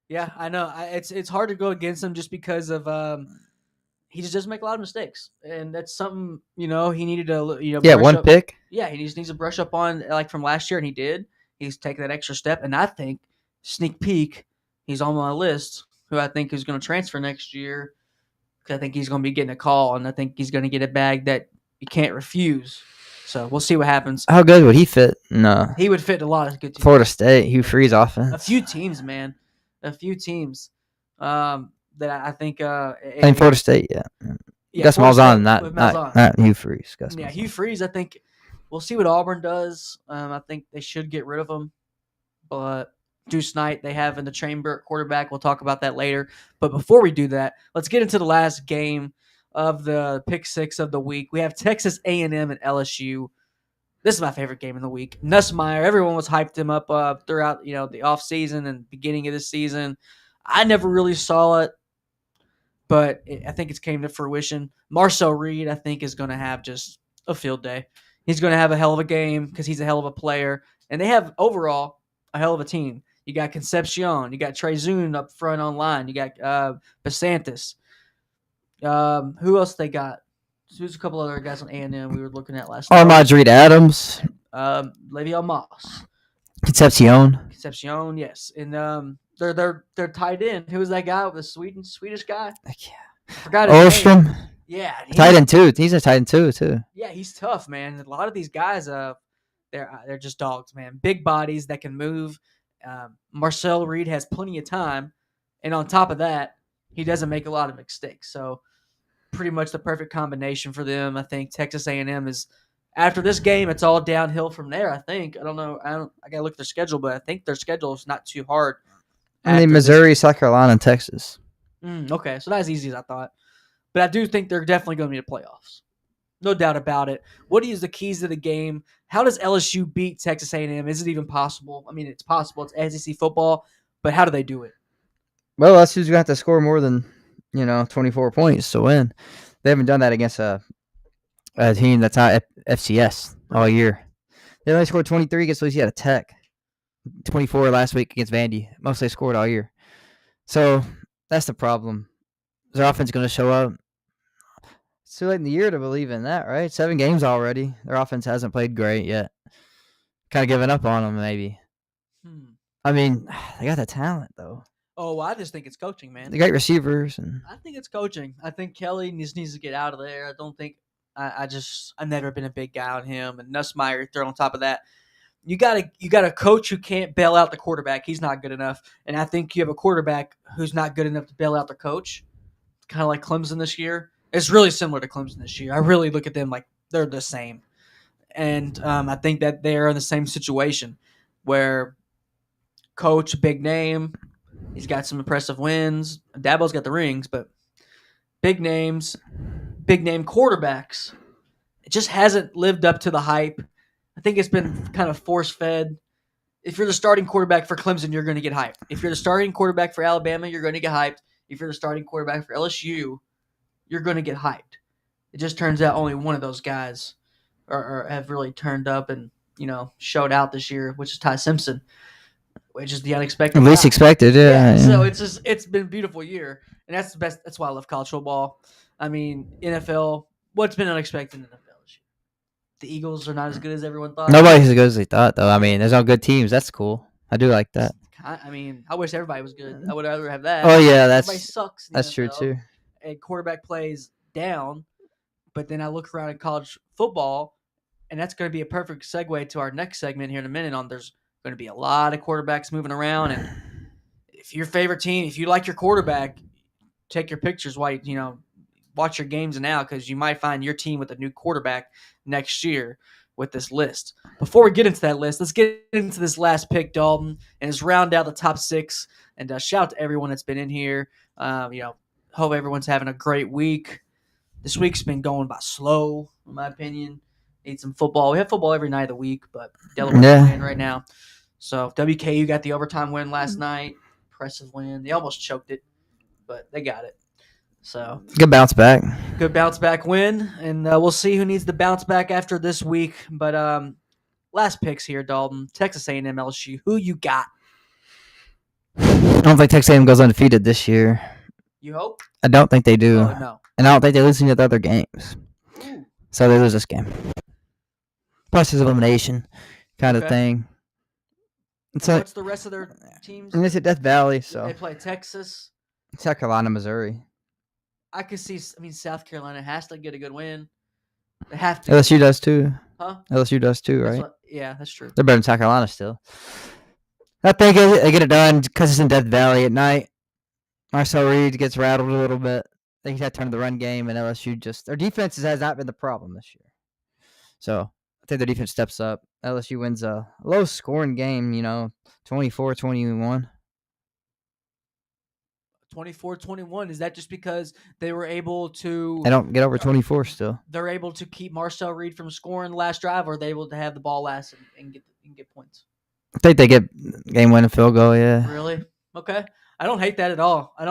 Yeah, I know. It's hard to go against him just because of he just doesn't make a lot of mistakes, and that's something he needed to one pick. Yeah, he just needs to brush up on like from last year, and he did. He's taken that extra step, and I think sneak peek, he's on my list. Who I think is going to transfer next year. Because I think he's going to be getting a call, and I think he's going to get a bag that you can't refuse. So we'll see what happens. How good would he fit? No, he would fit a lot of good teams. Florida State, Hugh Freeze offense. A few teams, man. A few teams that I think. Florida State, yeah. Gus Malzahn, not Hugh Freeze. Hugh Freeze. I think we'll see what Auburn does. I think they should get rid of him, but Deuce Knight they have in the chamber at quarterback. We'll talk about that later. But before we do that, let's get into the last game of the pick six of the week. We have Texas A&M and LSU. This is my favorite game of the week. Nussmeier, everyone was hyped him up throughout the offseason and beginning of the season. I never really saw it, but I think it's came to fruition. Marcel Reed, I think, is going to have just a field day. He's going to have a hell of a game because he's a hell of a player. And they have, overall, a hell of a team. You got Concepcion. You got Trey Zune up front on line. You got Basantis. Who else they got? There's a couple other guys on A&M we were looking at last night. Armand Reed Adams. Le'Veon Moss. Concepcion, yes. And they're tied in. Who was that guy with the Swedish guy? I forgot his name. Ostrom. Yeah, tight end too. He's a tight end too. Yeah, he's tough, man. A lot of these guys, they're just dogs, man. Big bodies that can move. Marcel Reed has plenty of time, and on top of that, he doesn't make a lot of mistakes. So, pretty much the perfect combination for them. I think Texas A&M is. After this game, it's all downhill from there. I think. I don't know. I gotta look at their schedule, but I think their schedule is not too hard. Missouri, South Carolina, and Texas. Okay, so not as easy as I thought. But I do think they're definitely going to be the playoffs. No doubt about it. What is the keys to the game? How does LSU beat Texas A&M? Is it even possible? I mean, it's possible. It's SEC football, but how do they do it? Well, LSU's going to have to score more than 24 points to win. They haven't done that against a team that's not FCS all year. They only scored 23 against Louisiana Tech. 24 last week against Vandy. Most they scored all year. So that's the problem. Is their offense going to show up? It's too late in the year to believe in that, right? 7 games already. Their offense hasn't played great yet. Kind of giving up on them, maybe. I mean, they got the talent, though. Oh, I just think it's coaching, man. They got receivers. I think it's coaching. I think Kelly just needs to get out of there. I don't think – I've never been a big guy on him. And Nussmeier, throw on top of that. You got a coach who can't bail out the quarterback. He's not good enough. And I think you have a quarterback who's not good enough to bail out the coach. Kind of like Clemson this year. It's really similar to Clemson this year. I really look at them like they're the same. And I think that they're in the same situation where coach, big name, he's got some impressive wins. Dabo's got the rings, but big names, big name quarterbacks. It just hasn't lived up to the hype. I think it's been kind of force-fed. If you're the starting quarterback for Clemson, you're going to get hyped. If you're the starting quarterback for Alabama, you're going to get hyped. If you're the starting quarterback for LSU, you're going to get hyped. It just turns out only one of those guys have really turned up and showed out this year, which is Ty Simpson, which is the unexpected. Least expected, yeah. So it's been a beautiful year, and that's the best. That's why I love college football. I mean, NFL. What's been unexpected in the NFL this year? The Eagles are not as good as everyone thought. Nobody's as good as they thought, though. I mean, there's all good teams. That's cool. I do like that. I mean, I wish everybody was good. I would rather have that. Oh yeah, everybody sucks. That's true too. And quarterback plays down, but then I look around at college football, and that's going to be a perfect segue to our next segment here in a minute. There's going to be a lot of quarterbacks moving around, and if your favorite team, if you like your quarterback, take your pictures while watch your games now, because you might find your team with a new quarterback next year with this list. Before we get into that list, let's get into this last pick, Dalton, and let's round out the top 6. And shout out to everyone that's been in here. Hope everyone's having a great week. This week's been going by slow, in my opinion. Need some football. We have football every night of the week, but Delaware's playing right now. So WKU got the overtime win last night. Impressive win. They almost choked it, but they got it. So good bounce back. Good bounce back win, and we'll see who needs to bounce back after this week. But last picks here, Dalton. Texas A&M, LSU. Who you got? I don't think Texas A&M goes undefeated this year. You hope? I don't think they do. Oh, no. And I don't think they lose any of the other games. Ooh. So they lose this game. Plus his elimination kind of thing. What's the rest of their teams? And it's at Death Valley, so they play Texas, South Carolina, Missouri. I could see. I mean, South Carolina has to get a good win. They have to. LSU does too. Huh? LSU does too, right? Yeah, that's true. They're better than South Carolina still. I think they get it done because it's in Death Valley at night. Marcel Reed gets rattled a little bit. They had to turn the run game, and LSU their defense has not been the problem this year. So I think their defense steps up. LSU wins a low-scoring game, 24-21. 24-21. Is that just because they were able to? They don't get over 24 still. They're able to keep Marcel Reed from scoring the last drive, or are they able to have the ball last and get points? I think they get game-winning field goal, yeah. Really? Okay. I don't hate that at all. But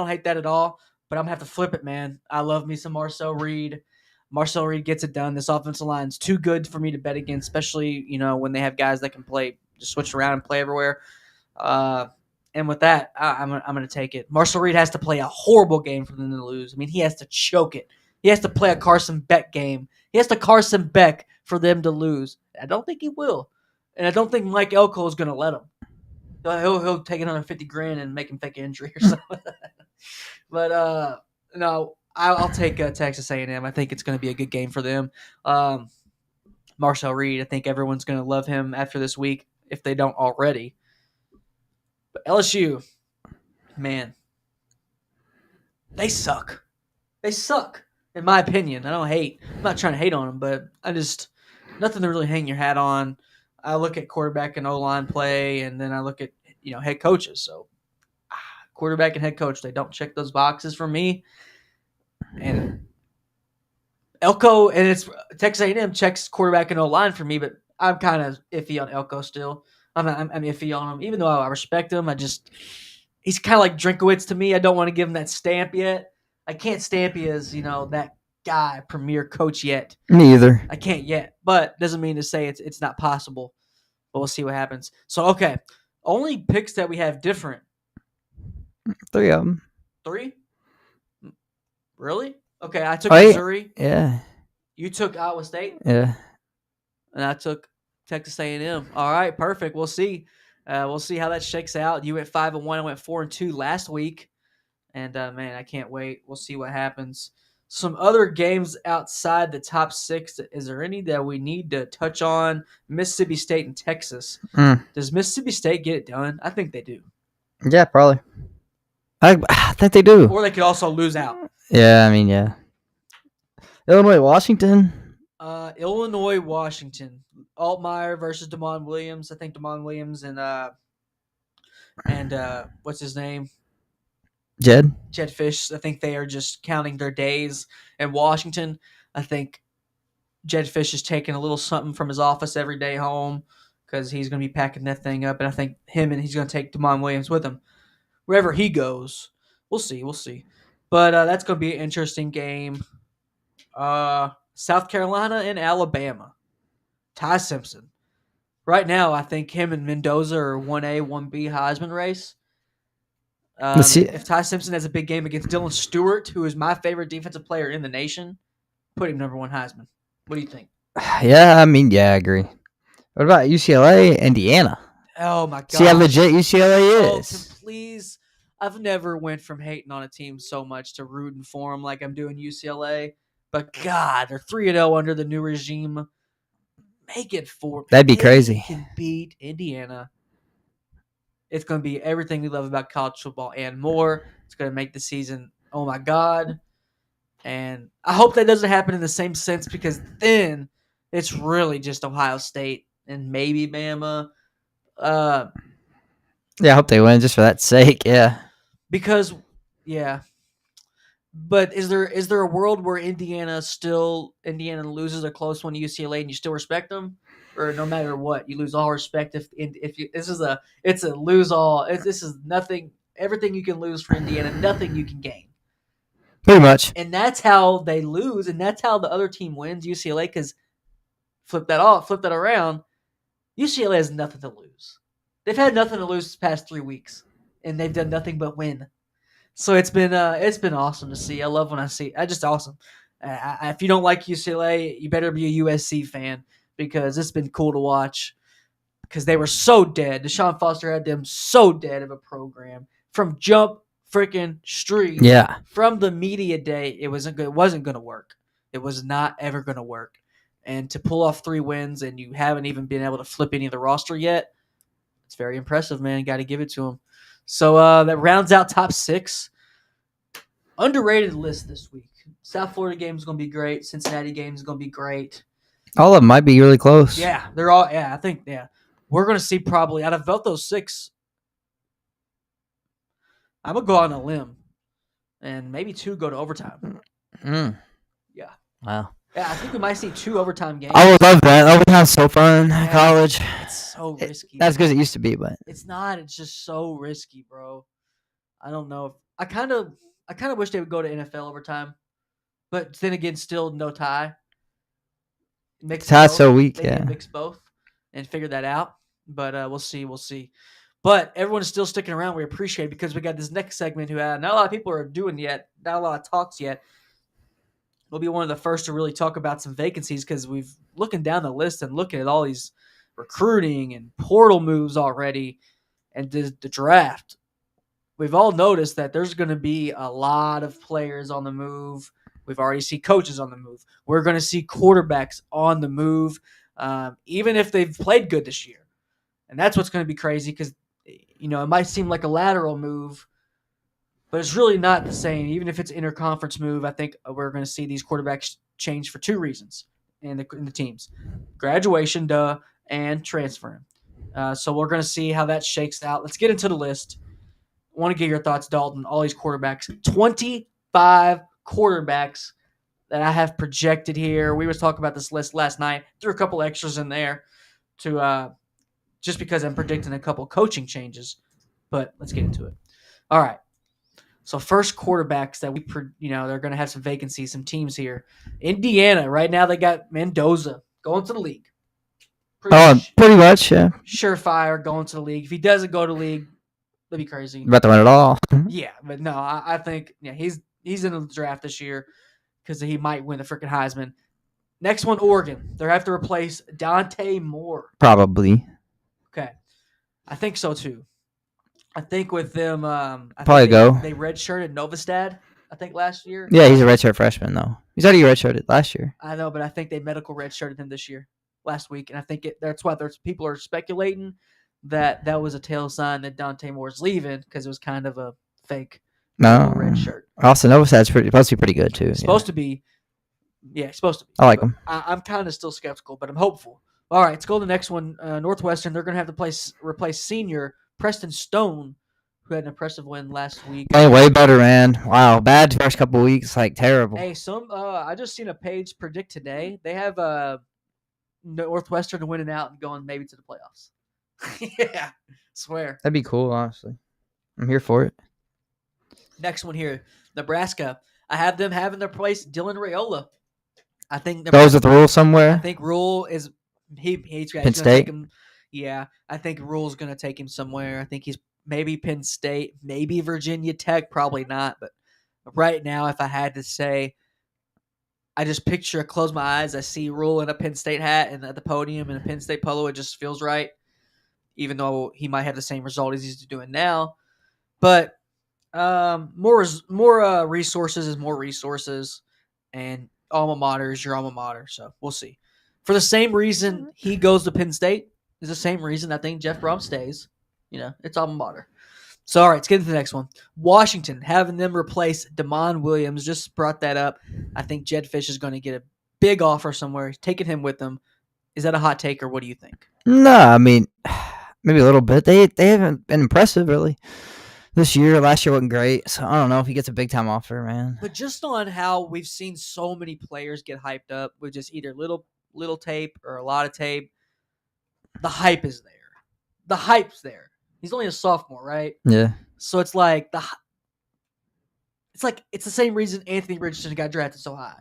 I'm going to have to flip it, man. I love me some Marcel Reed. Marcel Reed gets it done. This offensive line is too good for me to bet against, especially, when they have guys that can play, just switch around and play everywhere. And with that, I'm going to take it. Marcel Reed has to play a horrible game for them to lose. I mean, he has to choke it. He has to play a Carson Beck game. He has to Carson Beck for them to lose. I don't think he will. And I don't think Mike Elko is going to let him. He'll take another $50,000 and make him fake an injury or something. But no, I'll take Texas A&M. I think it's going to be a good game for them. Marcel Reed, I think everyone's going to love him after this week if they don't already. But LSU, man, they suck. They suck, in my opinion. I don't hate. I'm not trying to hate on them, but nothing to really hang your hat on. I look at quarterback and O-line play, and then I look at head coaches. So quarterback and head coach, they don't check those boxes for me. And Elko, and it's Texas A&M checks quarterback and O-line for me, but I'm kind of iffy on Elko still. I'm iffy on him, even though I respect him. He's kind of like Drinkowitz to me. I don't want to give him that stamp yet. I can't stamp you as that guy, premier coach yet. Me either. I can't yet, but doesn't mean to say it's not possible. But we'll see what happens. So okay, only picks that we have different. 3 of them. 3? Really? Okay, I took Missouri. Yeah. You took Iowa State. Yeah. And I took Texas A&M. All right, perfect. We'll see. We'll see how that shakes out. You went 5-1. I went 4-2 last week. And man, I can't wait. We'll see what happens. Some other games outside the top 6. Is there any that we need to touch on? Mississippi State and Texas. Does Mississippi State get it done? I think they do. Yeah, probably. I think they do. Or they could also lose out. Yeah, I mean, yeah. Illinois, Washington. Illinois, Washington. Altmaier versus Damon Williams. I think Damon Williams and what's his name? Jed Fish. I think they are just counting their days. And Washington, I think Jed Fish is taking a little something from his office every day home because he's going to be packing that thing up. And I think he's going to take Damon Williams with him wherever he goes. We'll see. But that's going to be an interesting game. South Carolina and Alabama. Ty Simpson. Right now, I think him and Mendoza are 1A, 1B Heisman race. If Ty Simpson has a big game against Dylan Stewart, who is my favorite defensive player in the nation, put him number 1 Heisman. What do you think? Yeah, I mean, yeah, I agree. What about UCLA, Indiana? Oh, my God. See how legit UCLA is. Please. I've never went from hating on a team so much to rooting for them like I'm doing UCLA. But, God, they're 3-0 under the new regime. Make it for That'd be crazy. Can beat Indiana. It's going to be everything we love about college football and more. It's going to make the season, oh, my God. And I hope that doesn't happen in the same sense because then it's really just Ohio State and maybe Bama. Yeah, I hope they win just for that sake, yeah. Because, yeah. But is there a world where Indiana loses a close one to UCLA and you still respect them, or no matter what you lose all respect if it's a lose all. This is nothing. Everything you can lose for Indiana, nothing you can gain. Pretty much. And that's how they lose, and that's how the other team wins. UCLA, because flip that around. UCLA has nothing to lose. They've had nothing to lose the past 3 weeks, and they've done nothing but win. So it's been awesome to see. I love when I see. Just awesome. If you don't like UCLA, you better be a USC fan because it's been cool to watch. Because they were so dead. Deshaun Foster had them so dead of a program from jump freaking street. Yeah. From the media day, it wasn't going to work. It was not ever going to work. And to pull off 3 wins and you haven't even been able to flip any of the roster yet, it's very impressive, man. Got to give it to them. So that rounds out top 6. Underrated list this week. South Florida game is going to be great. Cincinnati game is going to be great. All of them might be really close. Yeah, they're all. Yeah, I think. Yeah, we're gonna see probably out of both those 6. I'm gonna go on a limb, and maybe 2 go to overtime. Yeah. Wow. Yeah, I think we might see 2 overtime games. I would love that. Overtime's so fun in college. It's so risky. Not as good as it used to be, but it's not. It's just so risky, bro. I don't know. I kind of wish they would go to NFL overtime, but then again, still no tie. Tie's so weak. They can mix both and figure that out. But we'll see. We'll see. But everyone's still sticking around. We appreciate it because we got this next segment who not a lot of people are doing yet. Not a lot of talks yet. We'll be one of the first to really talk about some vacancies because we've looking down the list and looking at all these recruiting and portal moves already and the draft. We've all noticed that there's going to be a lot of players on the move. We've already seen coaches on the move. We're going to see quarterbacks on the move, even if they've played good this year. And that's what's going to be crazy because, it might seem like a lateral move, but it's really not the same. Even if it's an interconference move, I think we're going to see these quarterbacks change for 2 reasons in the teams. Graduation, and transferring. So we're going to see how that shakes out. Let's get into the list. I want to get your thoughts, Dalton, all these quarterbacks. 25 quarterbacks that I have projected here. We was talking about this list last night. Threw a couple extras in there to just because I'm predicting a couple coaching changes. But let's get into it. All right. So first quarterbacks that they're going to have some vacancies, some teams here. Indiana, right now they got Mendoza going to the league. Pretty much, yeah. Surefire going to the league. If he doesn't go to the league, that'd be crazy. About to win it all. Yeah, but no, I think he's in the draft this year because he might win the freaking Heisman. Next one, Oregon. They have to replace Dante Moore. Probably. Okay, I think so too. I think with them, probably they redshirted Novastad. I think last year. Yeah, he's a redshirt freshman though. He's already redshirted last year. I know, but I think they medical redshirted him this year, last week, and I think that's why people are speculating that was a tail sign that Dante Moore's leaving because it was kind of a fake red shirt. Austin Novastad's supposed to be pretty good too. Supposed to be. Yeah, supposed to be. I like him. I'm kind of still skeptical, but I'm hopeful. All right, let's go to the next one. Northwestern, they're going to have to replace senior Preston Stone, who had an impressive win last week. Playing way better, man. Wow, bad first couple weeks, like terrible. Hey, I just seen a page predict today. They have Northwestern winning out and going maybe to the playoffs. Yeah, swear. That'd be cool, honestly. I'm here for it. Next one here, Nebraska. I have them having their place Dylan Raiola. I think goes with Rule somewhere. I think Rule is he's Penn State. Take him, yeah, I think Rule's going to take him somewhere. I think he's maybe Penn State, maybe Virginia Tech, probably not. But right now, if I had to say, I just close my eyes, I see Rule in a Penn State hat and at the podium in a Penn State polo. It just feels right, even though he might have the same result as he's doing now. But more resources is more resources, and alma mater is your alma mater. So we'll see. For the same reason he goes to Penn State is the same reason I think Jeff Brom stays. It's alma mater. So all right, let's get into the next one. Washington, having them replace Damon Williams, just brought that up. I think Jed Fish is going to get a big offer somewhere. He's taking him with them. Is that a hot take, or what do you think? No, I mean, maybe a little bit. They haven't been impressive, really. This year, last year wasn't great, so I don't know if he gets a big time offer, man. But just on how we've seen so many players get hyped up with just either little tape or a lot of tape, the hype is there. The hype's there. He's only a sophomore, right? Yeah. So it's like it's the same reason Anthony Richardson got drafted so high.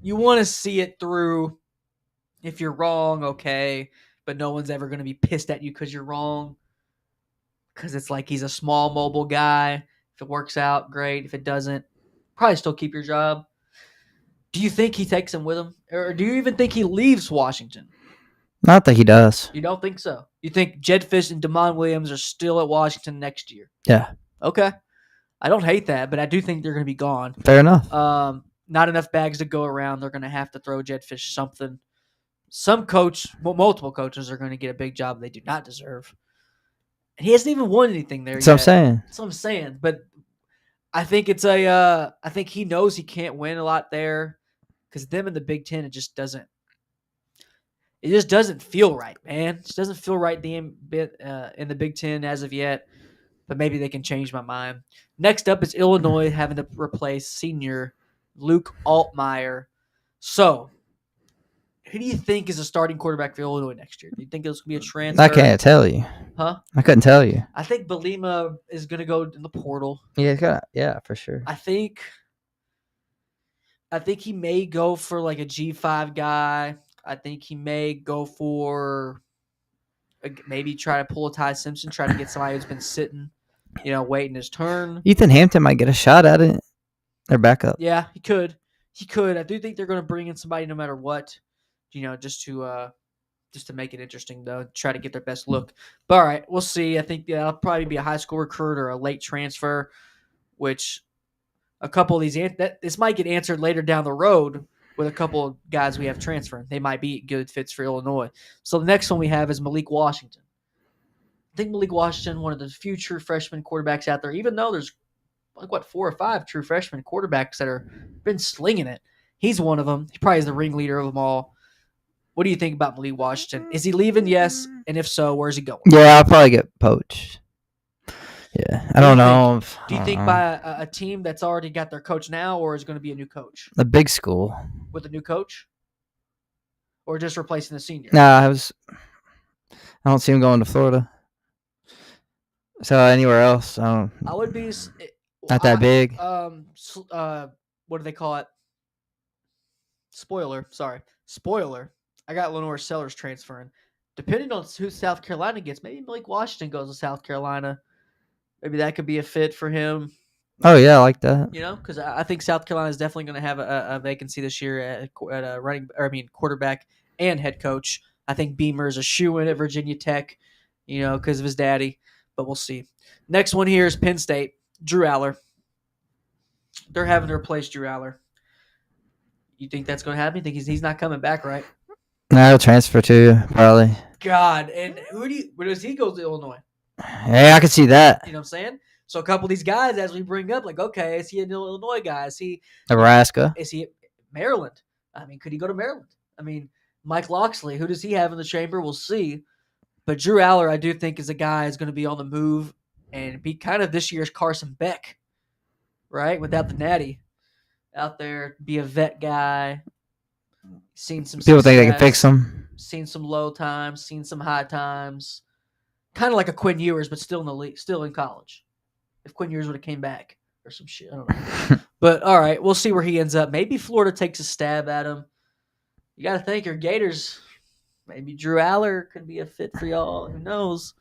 You want to see it through. If you're wrong, okay, but no one's ever going to be pissed at you because you're wrong. Because it's like he's a small, mobile guy. If it works out, great. If it doesn't, probably still keep your job. Do you think he takes him with him? Or do you even think he leaves Washington? Not that he does. You don't think so? You think Jed Fish and Damon Williams are still at Washington next year? Yeah. Okay. I don't hate that, but I do think they're going to be gone. Fair enough. Not enough bags to go around. They're going to have to throw Jed Fish something. Some coach, multiple coaches are going to get a big job they do not deserve. He hasn't even won anything there yet. That's what I'm saying. But I think I think he knows he can't win a lot there because them in the Big Ten, it just doesn't. It just doesn't feel right, man. It just doesn't feel right in the Big Ten as of yet. But maybe they can change my mind. Next up is Illinois having to replace senior Luke Altmaier. So, who do you think is a starting quarterback for Illinois next year? Do you think it's going to be a transfer? I can't tell you. Huh? I couldn't tell you. I think Belima is going to go in the portal. Yeah, for sure. I think he may go for like a G5 guy. I think he may go for maybe try to pull a Ty Simpson, try to get somebody who's been sitting, waiting his turn. Ethan Hampton might get a shot at it. They're backup. Yeah, he could. I do think they're going to bring in somebody no matter what, just to make it interesting, though, try to get their best look. But all right, we'll see. I think that'll probably be a high school recruit or a late transfer, which a couple of these this might get answered later down the road with a couple of guys we have transferring. They might be good fits for Illinois. So the next one we have is Malik Washington. I think Malik Washington, one of the few true freshman quarterbacks out there, even though there's 4 or 5 true freshman quarterbacks that are been slinging it. He's one of them. He probably is the ringleader of them all. What do you think about Malik Washington? Is he leaving? Yes. And if so, where's he going? Yeah, I'll probably get poached. Yeah, I don't know. Do you think by a team that's already got their coach now, or is it going to be a new coach? A big school. With a new coach? Or just replacing the senior? Nah, I don't see him going to Florida. So anywhere else, I would be not that big. What do they call it? Spoiler. Sorry. Spoiler. I got Lenore Sellers transferring. Depending on who South Carolina gets, maybe Malik Washington goes to South Carolina. Maybe that could be a fit for him. Oh, yeah, I like that. Because I think South Carolina is definitely going to have a vacancy this year at a quarterback and head coach. I think Beamer is a shoo-in at Virginia Tech, because of his daddy. But we'll see. Next one here is Penn State. Drew Aller. They're having to replace Drew Aller. You think that's going to happen? You think he's not coming back, right? No, he'll transfer too, probably. God, and where does he go to Illinois? Hey, I can see that. You know what I'm saying? So a couple of these guys, as we bring up, like, okay, is he an Illinois guy? Is he Nebraska? Is he Maryland? I mean, could he go to Maryland? I mean, Mike Loxley, who does he have in the chamber? We'll see. But Drew Aller, I do think, is a guy who's going to be on the move and be kind of this year's Carson Beck, right? Without the natty. Out there, be a vet guy. Seen some people success, think they can fix him. Seen some low times, seen some high times. Kind of like a Quinn Ewers, but still in the league, still in college. If Quinn Ewers would have came back or some shit, I don't know. But all right, we'll see where he ends up. Maybe Florida takes a stab at him. You got to think your Gators. Maybe Drew Aller could be a fit for y'all. Who knows?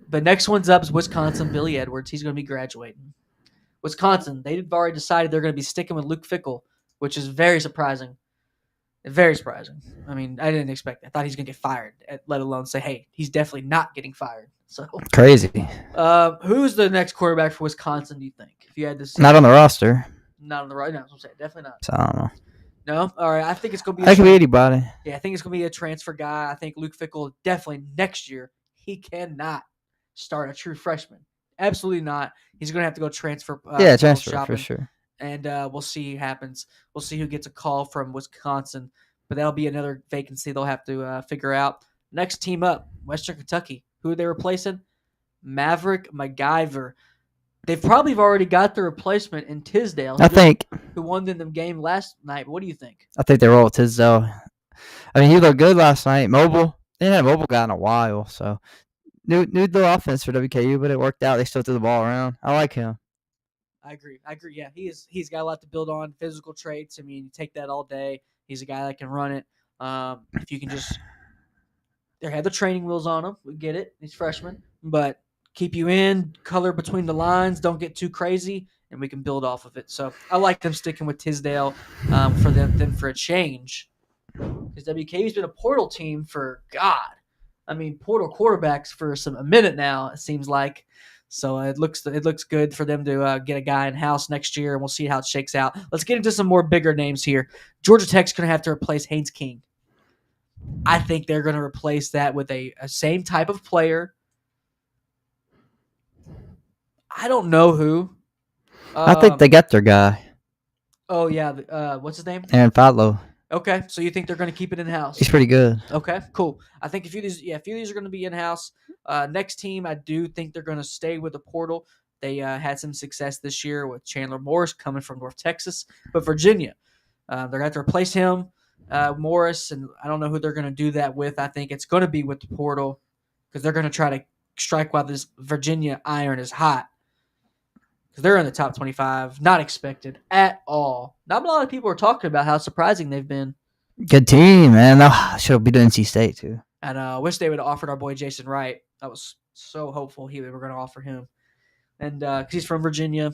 But next one's up is Wisconsin, Billy Edwards. He's going to be graduating. Wisconsin, they've already decided they're going to be sticking with Luke Fickell, which is very surprising. Very surprising. I mean, I didn't expect that. I thought he's going to get fired, let alone say, hey, he's definitely not getting fired. So crazy. Who's the next quarterback for Wisconsin, do you think? If you had to not on the roster. Not on the roster. No, I'm saying definitely not. So I don't know. No? All right. I think it's going to be that could be anybody. Yeah, I think it's going to be a transfer guy. I think Luke Fickell definitely next year, he cannot start a true freshman. Absolutely not. He's going to have to go transfer. Transfer shopping, for sure. And we'll see what happens. We'll see who gets a call from Wisconsin. But that'll be another vacancy they'll have to figure out. Next team up, Western Kentucky. Who are they replacing? Maverick MacGyver. They've probably already got the replacement in Tisdale. I think. Who won them game last night. What do you think? I think they roll with Tisdale. I mean, he looked good last night. Mobile. They hadn't had a mobile guy in a while, so new little offense for WKU, but it worked out. They still threw the ball around. I like him. I agree. Yeah, he's got a lot to build on. Physical traits. I mean, you take that all day. He's a guy that can run it. If you can just they have the training wheels on him. We get it. He's freshman, but keep you in, color between the lines. Don't get too crazy, and we can build off of it. So I like them sticking with Tisdale for them for a change. Because WKU's been a portal team for portal quarterbacks for a minute now. It seems like. So it looks good for them to get a guy in house next year, and we'll see how it shakes out. Let's get into some more bigger names here. Georgia Tech's going to have to replace Haynes King. I think they're going to replace that with a same type of player. I don't know who. I think they got their guy. Oh, yeah. What's his name? Aaron Fadlow. Okay, so you think they're going to keep it in-house? He's pretty good. Okay, cool. I think a few of these are going to be in-house. Next team, I do think they're going to stay with the portal. They had some success this year with Chandler Morris coming from North Texas, but Virginia, they're going to have to replace him, Morris, and I don't know who they're going to do that with. I think it's going to be with the portal because they're going to try to strike while this Virginia iron is hot. Because they're in the top 25, not expected at all. Not a lot of people are talking about how surprising they've been. Good team, man. I should be doing NC State too. And I wish they would have offered our boy Jason Wright. I was so hopeful they were going to offer him, and because he's from Virginia,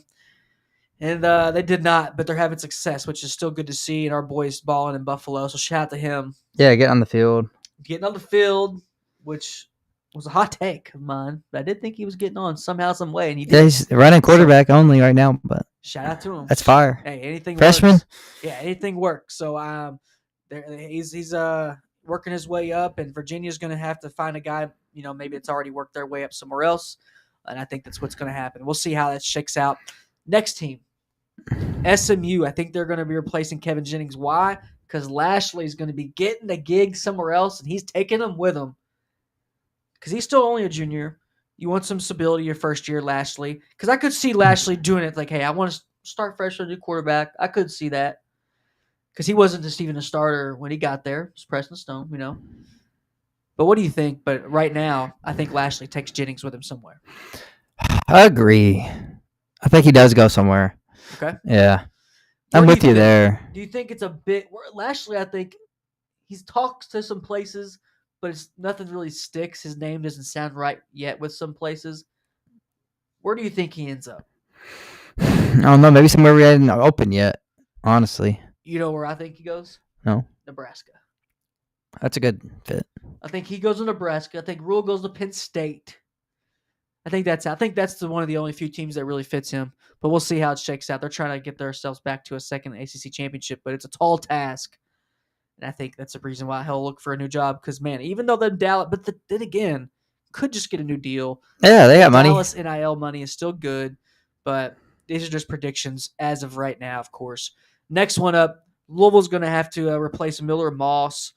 and they did not. But they're having success, which is still good to see. And our boy's balling in Buffalo, so shout out to him. Yeah, get on the field. Getting on the field, which was a hot take of mine, but I did think he was getting on somehow, some way, and he did. Yeah, he's running quarterback only right now, but shout out to him. That's fire. Hey, anything freshman? Works. Yeah, anything works. So he's working his way up, and Virginia's going to have to find a guy. Maybe it's already worked their way up somewhere else, and I think that's what's going to happen. We'll see how that shakes out. Next team, SMU. I think they're going to be replacing Kevin Jennings. Why? Because Lashley's going to be getting a gig somewhere else, and he's taking them with him. Because he's still only a junior. You want some stability your first year, Lashley. Because I could see Lashley doing it like, hey, I want to start fresh with a new quarterback. I could see that. Because he wasn't just even a starter when he got there. It was Preston Stone, But what do you think? But right now, I think Lashley takes Jennings with him somewhere. I agree. I think he does go somewhere. Okay. Yeah. I'm with you there. Do you think it's a bit – Lashley, I think, he talks to some places – but nothing really sticks. His name doesn't sound right yet with some places. Where do you think he ends up? I don't know. Maybe somewhere we hadn't opened yet, honestly. You know where I think he goes? No. Nebraska. That's a good fit. I think he goes to Nebraska. I think Rule goes to Penn State. I think that's one of the only few teams that really fits him. But we'll see how it shakes out. They're trying to get themselves back to a second ACC championship, but it's a tall task. And I think that's the reason why he'll look for a new job. Because, man, even though they're Dallas, but then again, could just get a new deal. Yeah, they got money. Dallas NIL money is still good, but these are just predictions as of right now, of course. Next one up, Louisville's going to have to replace Miller Moss,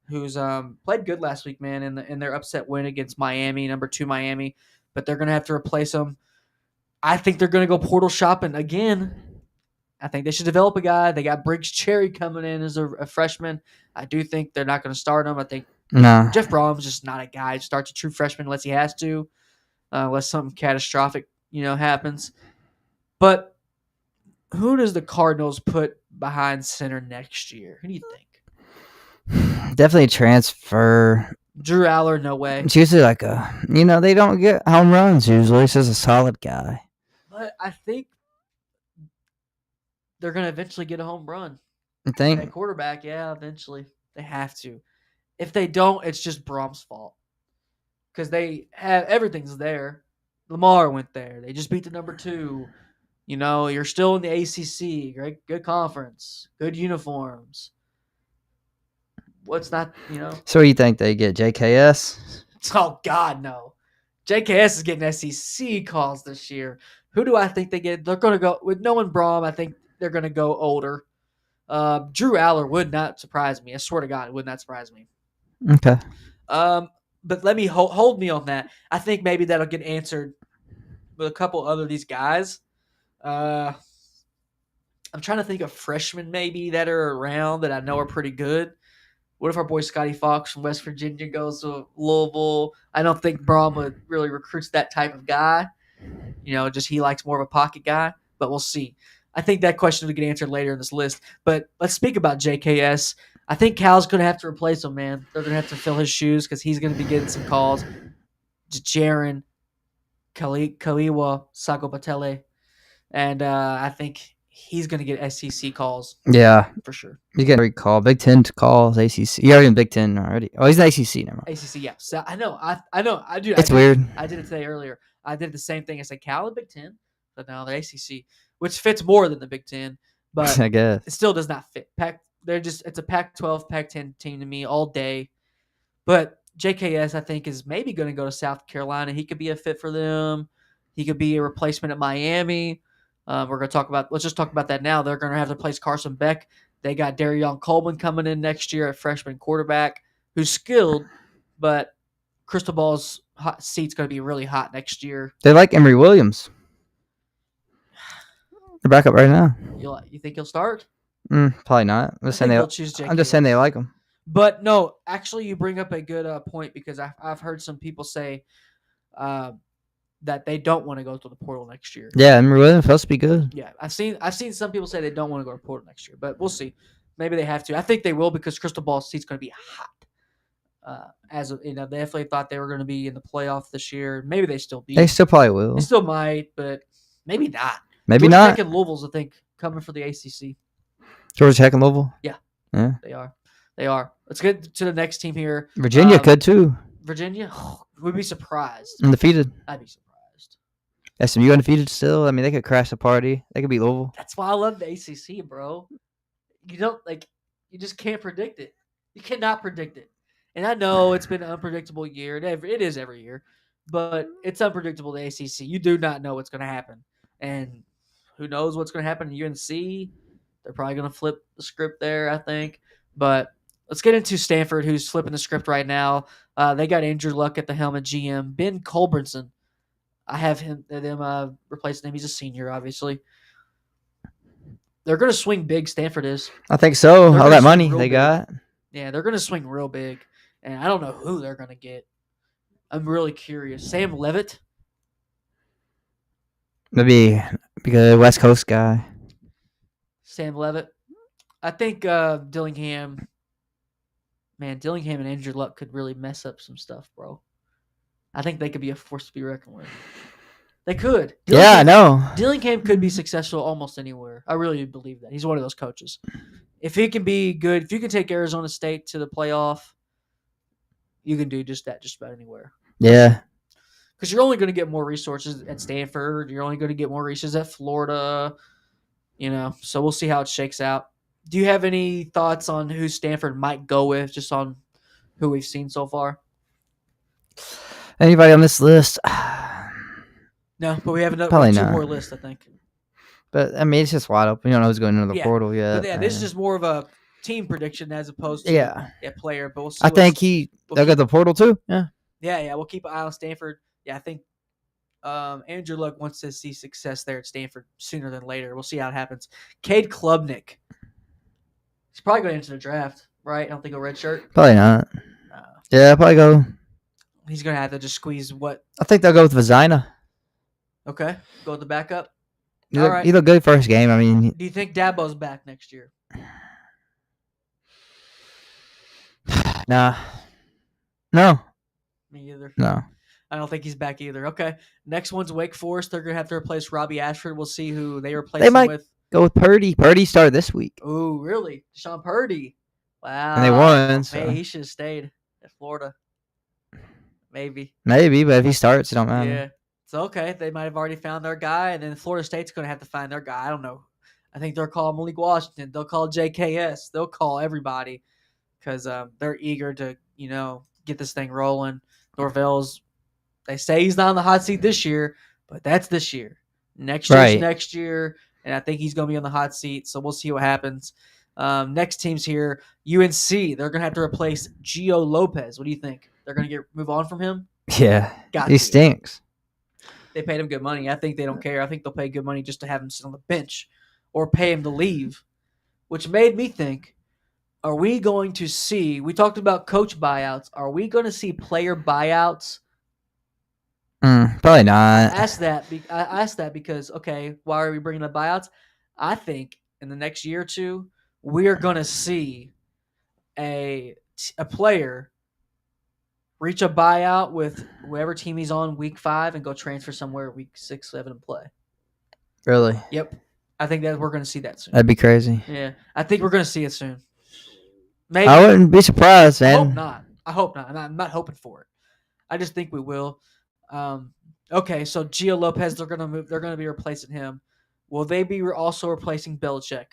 who's played good last week, man, in their upset win against Miami, number 2 Miami. But they're going to have to replace him. I think they're going to go portal shopping again. I think they should develop a guy. They got Briggs Cherry coming in as a freshman. I do think they're not going to start him. I think Jeff Brom's just not a guy who starts a true freshman unless he has to, unless something catastrophic, happens. But who does the Cardinals put behind center next year? Who do you think? Definitely transfer. Drew Aller, no way. It's usually like they don't get home runs usually. He's just a solid guy. But I think they're going to eventually get a home run. You think? At quarterback, yeah, eventually. They have to. If they don't, it's just Brom's fault. Because they have everything's there. Lamar went there. They just beat the number 2. You're still in the ACC. Right? Good conference. Good uniforms. What's not, So you think they get JKS? Oh, God, no. JKS is getting SEC calls this year. Who do I think they get? They're going to go, with knowing Brom, I think they're going to go older. Drew Aller would not surprise me. I swear to God, it would not surprise me. Okay. But let me hold me on that. I think maybe that'll get answered with a couple other of these guys. I'm trying to think of freshmen maybe that are around that I know are pretty good. What if our boy Scotty Fox from West Virginia goes to Louisville? I don't think Brahma really recruits that type of guy. Just he likes more of a pocket guy, but we'll see. I think that question will get answered later in this list. But let's speak about JKS. I think Cal's going to have to replace him, man. They're going to have to fill his shoes because he's going to be getting some calls. Jaron, Kaliwa, Sakopatele. And I think he's going to get SEC calls. Yeah. For sure. You get a call. Big Ten calls, ACC. You're already in Big Ten already. Oh, he's in ACC now. ACC, yeah. So, I know. I know. It's weird. I did it today earlier. I did the same thing. I said Cal in Big Ten, but now the ACC, which fits more than the Big Ten. But I guess it still does not fit. It's a Pac-12, Pac-10 team to me all day. But JKS, I think, is maybe going to go to South Carolina. He could be a fit for them. He could be a replacement at Miami. Let's just talk about that now. They're going to have to replace Carson Beck. They got Darion Coleman coming in next year at freshman quarterback, who's skilled, but Crystal Ball's hot seat's going to be really hot next year. They like Emory Williams. They're back up right now. You think he'll start? Probably not. I'm just saying they like him. But no, actually, you bring up a good point because I've heard some people say that they don't want to go to the portal next year. Yeah, Emory Williams supposed to be good. Yeah, I've seen some people say they don't want to go to the portal next year, but we'll see. Maybe they have to. I think they will because Crystal Ball's seat's going to be hot. They definitely thought they were going to be in the playoff this year. Maybe they still be. They still probably will. They still might, but maybe not. Maybe Georgia not. Tech and Louisville's, I think, coming for the ACC. Georgia Tech and Louisville? Yeah. Yeah. They are. Let's get to the next team here. Virginia could too. Virginia? Would be surprised. Undefeated. I'd be surprised. SMU undefeated still. I mean, they could crash the party. They could beat Louisville. That's why I love the ACC, bro. You just can't predict it. You cannot predict it. And I know it's been an unpredictable year. It is every year. But it's unpredictable, the ACC. You do not know what's going to happen. And who knows what's going to happen in UNC. They're probably going to flip the script there, I think. But let's get into Stanford, who's flipping the script right now. They got Andrew Luck at the helm at GM. Ben Culbertson. I have them replacing him. He's a senior, obviously. They're going to swing big, Stanford is. I think so. All that money they got. Yeah, they're going to swing real big. And I don't know who they're going to get. I'm really curious. Sam Levitt? Maybe because West Coast guy. Sam Levitt. I think Dillingham and Andrew Luck could really mess up some stuff, bro. I think they could be a force to be reckoned with. They could. I know. Dillingham could be successful almost anywhere. I really believe that. He's one of those coaches. If he can be good, if you can take Arizona State to the playoff, you can do just that just about anywhere. Yeah. Because you're only going to get more resources at Stanford. You're only going to get more resources at Florida. So we'll see how it shakes out. Do you have any thoughts on who Stanford might go with, just on who we've seen so far? Anybody on this list? No, but we have two more lists, I think. But, I mean, it's just wide open. You don't know who's going into the portal yet. But this is just more of a team prediction as opposed to player. But we'll see. I think they'll get the portal too. Yeah. Yeah, we'll keep an eye on Stanford. Yeah, I think Andrew Luck wants to see success there at Stanford sooner than later. We'll see how it happens. Cade Klubnik. He's probably going to enter the draft, right? I don't think he'll redshirt. Probably not. Probably go. He's going to have to just squeeze what? I think they'll go with Vizina. Okay. Go with the backup. He looked good first game. I mean, do you think Dabo's back next year? Nah. No. Me either. No. I don't think he's back either. Okay. Next one's Wake Forest. They're going to have to replace Robbie Ashford. We'll see who they replace him with. Go with Purdy. Purdy started this week. Oh, really? Sean Purdy. Wow. And they won. So. Hey, he should have stayed at Florida. Maybe, but if he starts, it don't matter. Yeah. It's okay. They might have already found their guy, and then Florida State's going to have to find their guy. I don't know. I think they'll call Malik Washington. They'll call JKS. They'll call everybody because they're eager to, get this thing rolling. Norvell's, they say he's not on the hot seat this year, but that's this year. Next year's next year, and I think he's going to be on the hot seat, so we'll see what happens. Next team's here, UNC. They're going to have to replace Gio Lopez. What do you think? They're going to move on from him? Yeah. He stinks. They paid him good money. I think they don't care. I think they'll pay good money just to have him sit on the bench or pay him to leave, which made me think, are we going to see – we talked about coach buyouts. Are we going to see player buyouts? Probably not. I asked that because, okay, why are we bringing up buyouts? I think in the next year or two, we are going to see a player reach a buyout with whoever team he's on week 5 and go transfer somewhere week 6, 7 and play. Really? Yep. I think that we're going to see that soon. That'd be crazy. Yeah. I think we're going to see it soon. Maybe. I wouldn't be surprised, man. I hope not. I'm not hoping for it. I just think we will. Okay, so Gio Lopez, they're going to be replacing him. Will they be also replacing Belichick?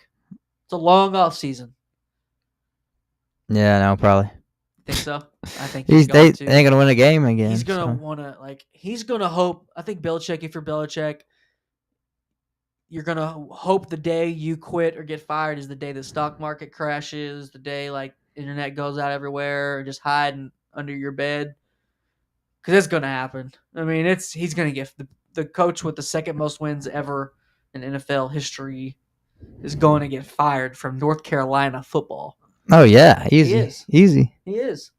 It's a long off season. Yeah, no, probably. Think so? I think they ain't gonna win a game again. He's gonna want to he's gonna hope. I think Belichick. If you're Belichick, you're going to hope the day you quit or get fired is the day the stock market crashes, the day like internet goes out everywhere, and just hide under your bed. Because it's going to happen. I mean, he's going to get the coach with the second most wins ever in NFL history is going to get fired from North Carolina football. Oh yeah, easy. He is. Easy. He is.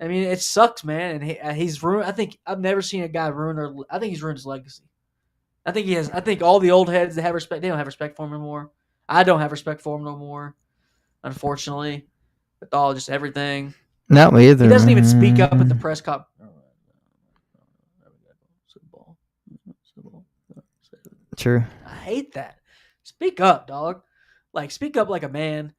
I mean, it sucks, man, and he's ruined. I think I've never seen a guy ruin. I think he's ruined his legacy. I think he has. I think all the old heads that have respect, they don't have respect for him anymore. I don't have respect for him no more, unfortunately. With all just everything. Not me either. He doesn't even speak up at the press conference. True. I hate that. Speak up, dog. Like, speak up like a man.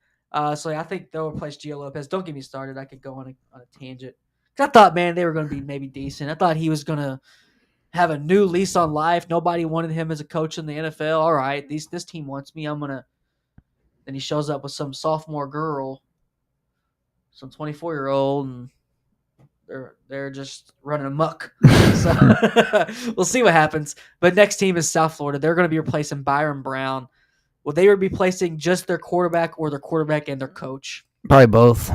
So I think they'll replace Gio Lopez. Don't get me started. I could go on a tangent. 'Cause I thought, man, they were going to be maybe decent. I thought he was going to have a new lease on life. Nobody wanted him as a coach in the NFL. All right, this team wants me. I'm going to. Then he shows up with some sophomore girl, some 24-year-old, and they're just running amok. So we'll see what happens. But next team is South Florida. They're going to be replacing Byron Brown. Will they be replacing just their quarterback or their quarterback and their coach? Probably both.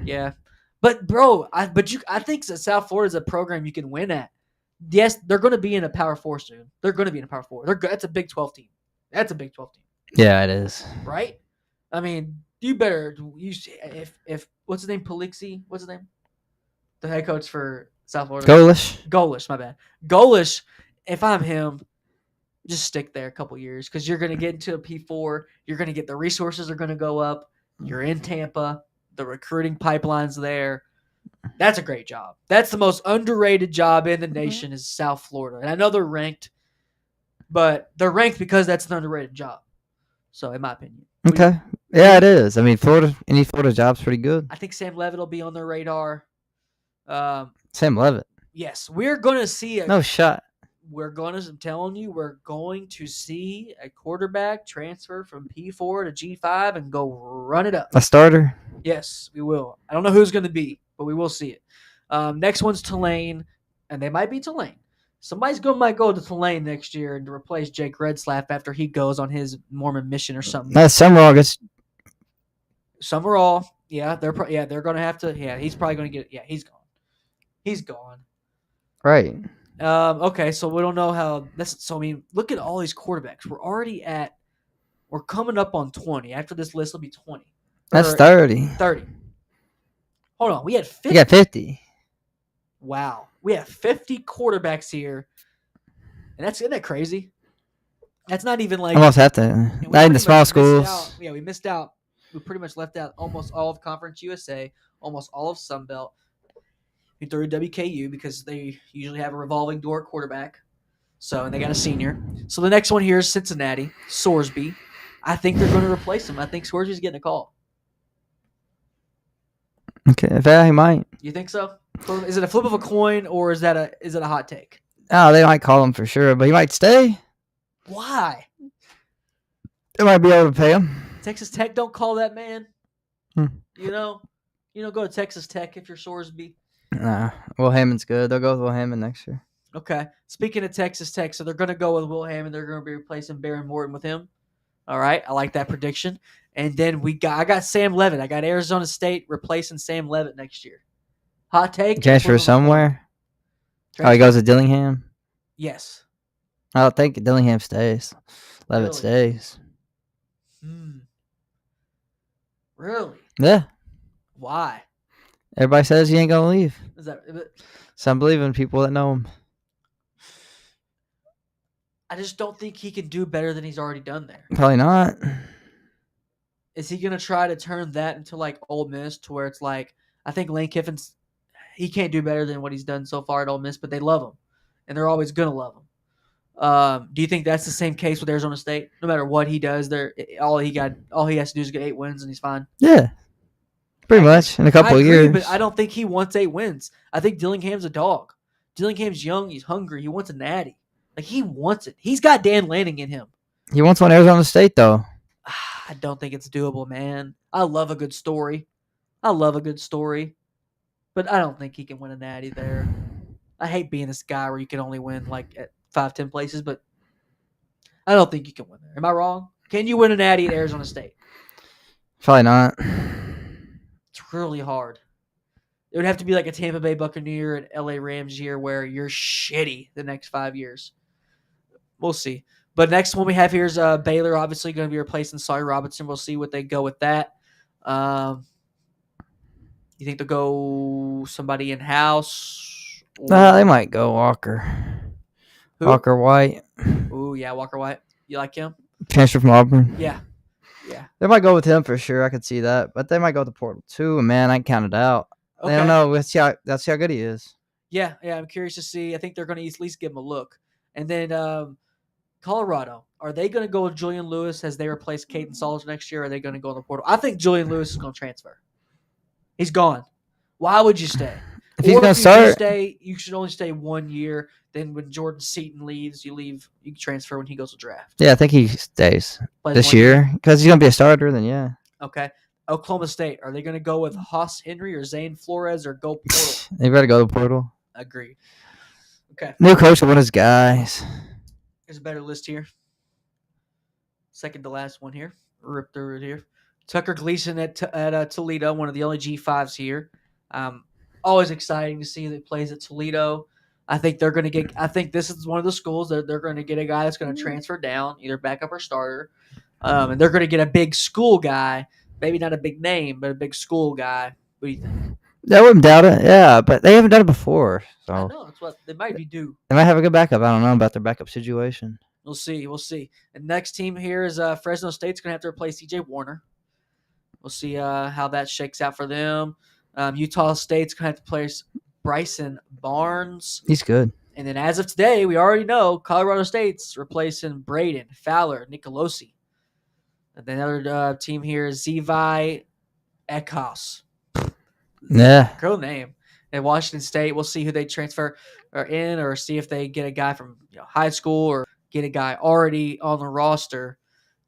Yeah. But bro, I think that South Florida is a program you can win at. Yes, they're going to be in a Power 4 soon. They're going to be in a Power 4. That's a Big 12 team. That's a Big 12 team. Yeah, it is. Right? I mean, you better if what's his name? Pelixi? What's his name? The head coach for South Florida. Golish, my bad. Golish, if I'm him, just stick there a couple years because you're going to get into a P4. You're going to get the resources are going to go up. You're in Tampa. The recruiting pipeline's there. That's a great job. That's the most underrated job in the nation is South Florida. And I know they're ranked, but they're ranked because that's an underrated job. So, in my opinion. Okay. Yeah, it is. I mean, any Florida job's pretty good. I think Sam Levitt will be on their radar. Sam Levitt. Yes, we're going to see no shot. I'm telling you, we're going to see a quarterback transfer from P4 to G5 and go run it up. A starter? Yes, we will. I don't know who's going to be, but we will see it. Next one's Tulane, and they might be Tulane. Somebody's might go to Tulane next year and to replace Jake Redslap after he goes on his Mormon mission or something. That's Summerall. Summerall, yeah, they're going to have to. Yeah, he's probably going to get. Yeah, he's gone. He's gone. Right. Okay, so we don't know how that's. So I mean, look at all these quarterbacks. We're coming up on 20. After this list, will be 20. That's 30. 30. Hold on, we had 50. You got 50. Wow, we have 50 quarterbacks here, and isn't that crazy? That's not even like almost have to. Not in the small schools. We missed out. We pretty much left out almost all of Conference USA, almost all of Sun Belt. We threw WKU because they usually have a revolving door quarterback. And they got a senior. So the next one here is Cincinnati, Sorsby. I think they're going to replace him. I think Sorsby's getting a call. Okay, yeah, he might. You think so? Is it a flip of a coin or is it a hot take? Oh, they might call him for sure, but he might stay. Why? They might be able to pay him. Texas Tech don't call that man. You know, go to Texas Tech if you're Sorsby. Nah, Will Hammond's good. They'll go with Will Hammond next year. Okay. Speaking of Texas Tech, so they're going to go with Will Hammond. They're going to be replacing Baron Morton with him. All right. I like that prediction. And then I got Sam Levitt. I got Arizona State replacing Sam Levitt next year. Hot take. Transfer somewhere? He goes to Dillingham? Yes. I don't think Dillingham stays. Levitt stays. Really? Yeah. Why? Everybody says he ain't going to leave. Is that? So I'm believing people that know him. I just don't think he can do better than he's already done there. Probably not. Is he going to try to turn that into like Ole Miss to where it's like, I think Lane Kiffin's, he can't do better than what he's done so far at Ole Miss, but they love him. And they're always going to love him. Do you think that's the same case with Arizona State? No matter what he does, all he has to do is get 8 wins and he's fine. Yeah. Pretty much in a couple of years. But I don't think he wants 8 wins. I think Dillingham's a dog. Dillingham's young. He's hungry. He wants a natty. Like, he wants it. He's got Dan Lanning in him. He wants one Arizona State, though. I don't think it's doable, man. I love a good story. But I don't think he can win a natty there. I hate being this guy where you can only win, like, at 5-10 places, but I don't think you can win there. Am I wrong? Can you win a natty at Arizona State? Probably not. It's really hard. It would have to be like a Tampa Bay Buccaneer and LA Rams year where you're shitty the next 5 years. We'll see. But next one we have here is Baylor, obviously going to be replacing Sawyer Robertson. We'll see what they go with that. You think they'll go somebody in-house? They might go Walker. Who? Walker White. Ooh, yeah, Walker White. You like him? Transfer from Auburn. Yeah. They might go with him for sure. I could see that. But they might go with the portal too. And man, I can count it out. Okay. I don't know. Let's see how good he is. Yeah, I'm curious to see. I think they're going to at least give him a look. And then Colorado, are they going to go with Julian Lewis as they replace Caden Salter next year? Or are they going to go in the portal? I think Julian Lewis is going to transfer. He's gone. Why would you stay? If he's going to start, you should only stay 1 year. Then when Jordan Seaton leaves, you leave. You transfer when he goes to draft. Yeah, I think he stays this year because he's going to be a starter. Then yeah. Okay. Oklahoma State, are they going to go with Haas Henry or Zane Flores or go portal? They better go to the portal. Agreed. Okay. New coach will win his guys. There's a better list here. Second to last one here. Rip through it here. Tucker Gleason at Toledo, one of the only G5s here. Always exciting to see that he plays at Toledo. I think they're going to get. I think this is one of the schools that they're going to get a guy that's going to transfer down, either backup or starter, and they're going to get a big school guy. Maybe not a big name, but a big school guy. What do you think? I wouldn't doubt it. Yeah, but they haven't done it before, so I know that's what they might be due. They might have a good backup. I don't know about their backup situation. We'll see. And next team here is Fresno State's going to have to replace C.J. Warner. We'll see how that shakes out for them. Utah State's going to have to place Bryson Barnes. He's good. And then as of today, we already know Colorado State's replacing Braden Fowler Nicolosi. And the other team here is Zevi Eckhouse. Yeah. Cool name. And Washington State, we'll see who they transfer in or see if they get a guy from high school or get a guy already on the roster.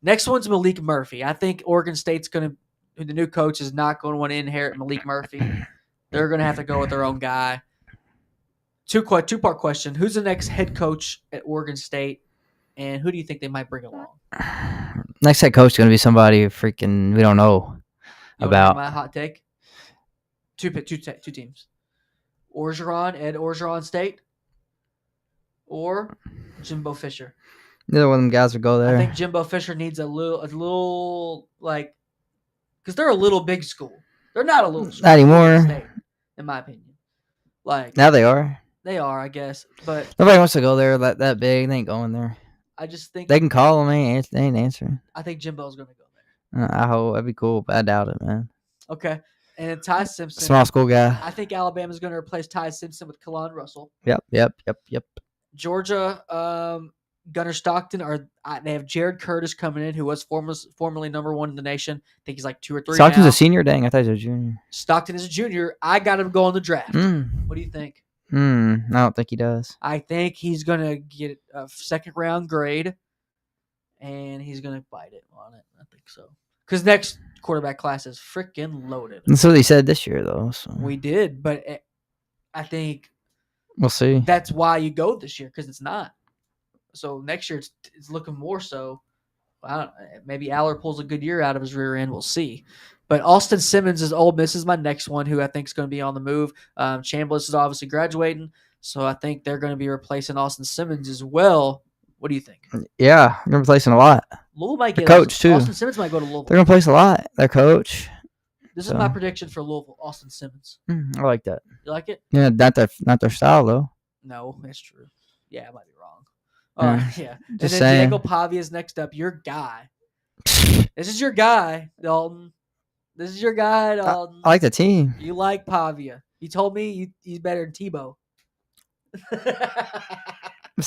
Next one's Malik Murphy. I think Oregon State's going to the new coach is not going to want to inherit Malik Murphy. They're going to have to go with their own guy. Two-part question. Who's the next head coach at Oregon State, and who do you think they might bring along? Next head coach is going to be somebody freaking we don't know about. My hot take? Two teams. Ed Orgeron State, or Jimbo Fisher. Neither one of them guys would go there. I think Jimbo Fisher needs a little like, because they're a little big school. They're not a little school. Not anymore. State, in my opinion. Like now they are. They are, I guess. But nobody wants to go there that big. They ain't going there. I just think they can call them. They ain't answering. I think Jimbo's going to go there. I hope that'd be cool, but I doubt it, man. Okay. And then Ty Simpson. Small school guy. I think Alabama's going to replace Ty Simpson with Kalon Russell. Yep. Georgia, Gunnar Stockton, they have Jared Curtis coming in, who was formerly number one in the nation. I think he's like 2 or 3 Stockton's now. a senior? Dang, I thought he was a junior. Stockton is a junior. I got him going the draft. What do you think? I don't think he does. I think he's going to get a second-round grade, and he's going to bite it on it. I think so. Because next quarterback class is freaking loaded. That's what he said this year, though. So. We did, but I think we'll see. That's why you go this year, because it's not. So next year it's looking more so. Maybe Aller pulls a good year out of his rear end. We'll see. But Austin Simmons is Ole Miss is my next one, who I think is going to be on the move. Chambliss is obviously graduating, so I think they're going to be replacing Austin Simmons as well. What do you think? Yeah, they're replacing a lot. Louisville might get coach too. Austin Simmons might go to Louisville. They're going to replace a lot. Their coach. This is my prediction for Louisville. Austin Simmons. I like that. You like it? Yeah, not their style though. No, that's true. Yeah, I might be wrong. All right, yeah. And then saying. Diego Pavia is next up. Your guy. This is your guy, Dalton. This is your guy, Dalton. I like the team. You like Pavia. You told me he's better than Tebow.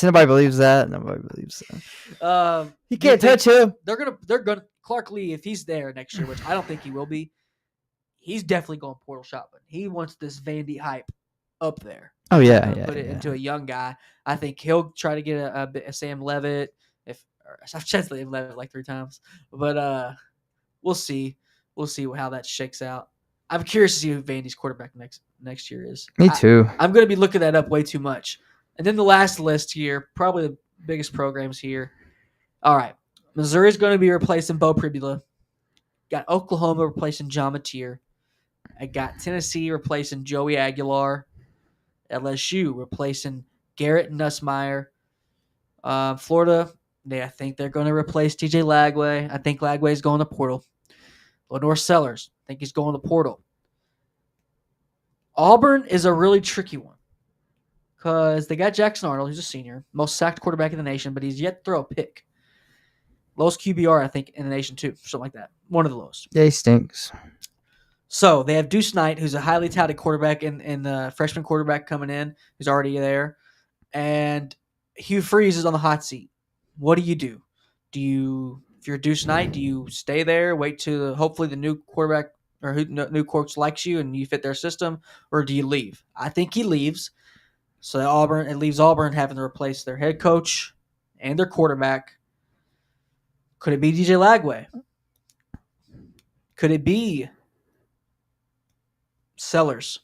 Nobody believes that. Nobody believes that. He can't touch him. They're gonna Clark Lee, if he's there next year, which I don't think he will be. He's definitely going portal shopping. He wants this Vandy hype up there. Oh yeah, put it into a young guy. I think he'll try to get a Sam Levitt. I've said Sam Levitt like 3 times, but we'll see. We'll see how that shakes out. I'm curious to see who Vandy's quarterback next year is. Me too. I'm going to be looking that up way too much. And then the last list here, probably the biggest programs here. All right. Missouri's going to be replacing Bo Pribula. Got Oklahoma replacing John Mateer. I got Tennessee replacing Joey Aguilar. LSU replacing Garrett Nussmeier. Florida, I think they're going to replace TJ Lagway. I think Lagway's going to portal. Lenore Sellers, I think he's going to portal. Auburn is a really tricky one because they got Jackson Arnold, who's a senior, most sacked quarterback in the nation, but he's yet to throw a pick. Lowest QBR, I think, in the nation, too. Something like that. One of the lowest. Yeah, he stinks. So they have Deuce Knight, who's a highly touted quarterback and the freshman quarterback coming in, who's already there. And Hugh Freeze is on the hot seat. What do? If you're Deuce Knight, do you stay there, wait to hopefully the new quarterback or new coach likes you and you fit their system, or do you leave? I think he leaves. So it leaves Auburn having to replace their head coach and their quarterback. Could it be DJ Lagway? Could it be Sellers?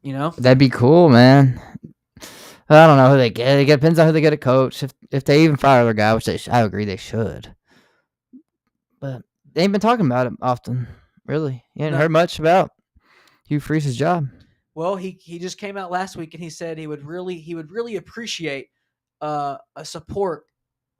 That'd be cool, man. I don't know who they get. It depends on who they get a coach. If they even fire their guy, which I agree they should. But they ain't been talking about it often, really. You ain't heard much about Hugh Freeze's job. Well, he just came out last week and he said he would really appreciate a support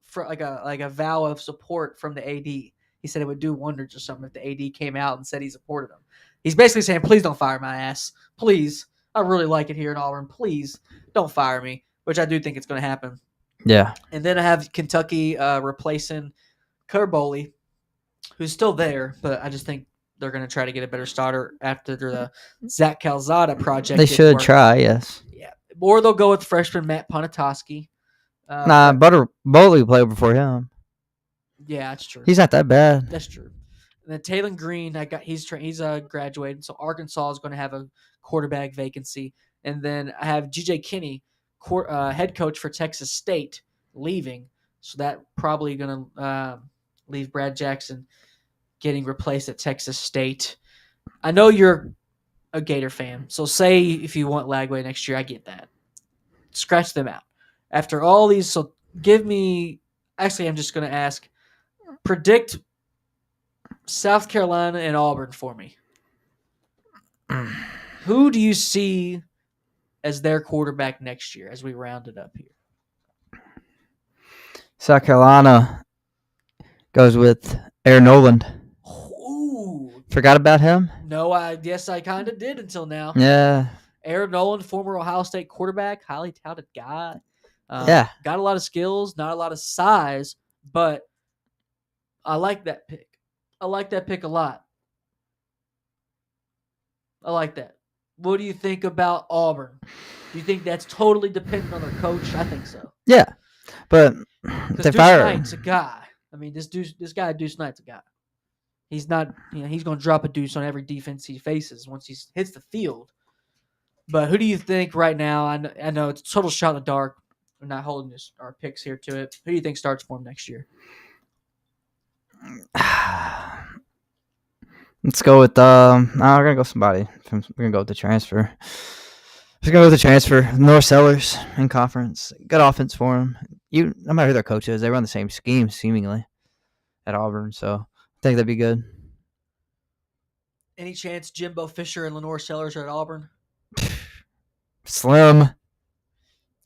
for like a vow of support from the AD. He said it would do wonders or something if the AD came out and said he supported him. He's basically saying, please don't fire my ass. Please. I really like it here in Auburn. Please don't fire me, which I do think it's going to happen. Yeah. And then I have Kentucky replacing Kerboli, who's still there, but I just think they're going to try to get a better starter after the Zach Calzada project. They should try, yes. Yeah. Or they'll go with freshman Matt Ponatoski. Bowley played before him. Yeah, that's true. He's not that bad. That's true. And then Taylon Green, he's graduated, so Arkansas is going to have a quarterback vacancy. And then I have G.J. Kinney, head coach for Texas State, leaving. So that probably going to leave Brad Jackson getting replaced at Texas State. I know you're a Gator fan, so say if you want Lagway next year, I get that. Scratch them out. After all these, so give me – actually, I'm just going to ask, predict South Carolina and Auburn for me. Who do you see as their quarterback next year as we round it up here? South Carolina goes with Aaron Noland. Ooh. Forgot about him? No, I kind of did until now. Yeah. Aaron Noland, former Ohio State quarterback, highly touted guy. Yeah. Got a lot of skills, not a lot of size, but I like that pick. I like that pick a lot. I like that. What do you think about Auburn? Do you think that's totally dependent on their coach? I think so. Yeah, but because Deuce Knight's a guy. I mean, this guy Deuce Knight's a guy. He's not. He's going to drop a deuce on every defense he faces once he hits the field. But who do you think right now? I know it's a total shot in the dark. We're not holding our picks here to it. Who do you think starts for him next year? Let's go with we're gonna go somebody. We're gonna go with the transfer. We're gonna go with the transfer. North Sellers in conference. Good offense for him. No matter who their coach is, they run the same scheme seemingly at Auburn. So I think that'd be good. Any chance Jimbo Fisher and Lenore Sellers are at Auburn? Slim.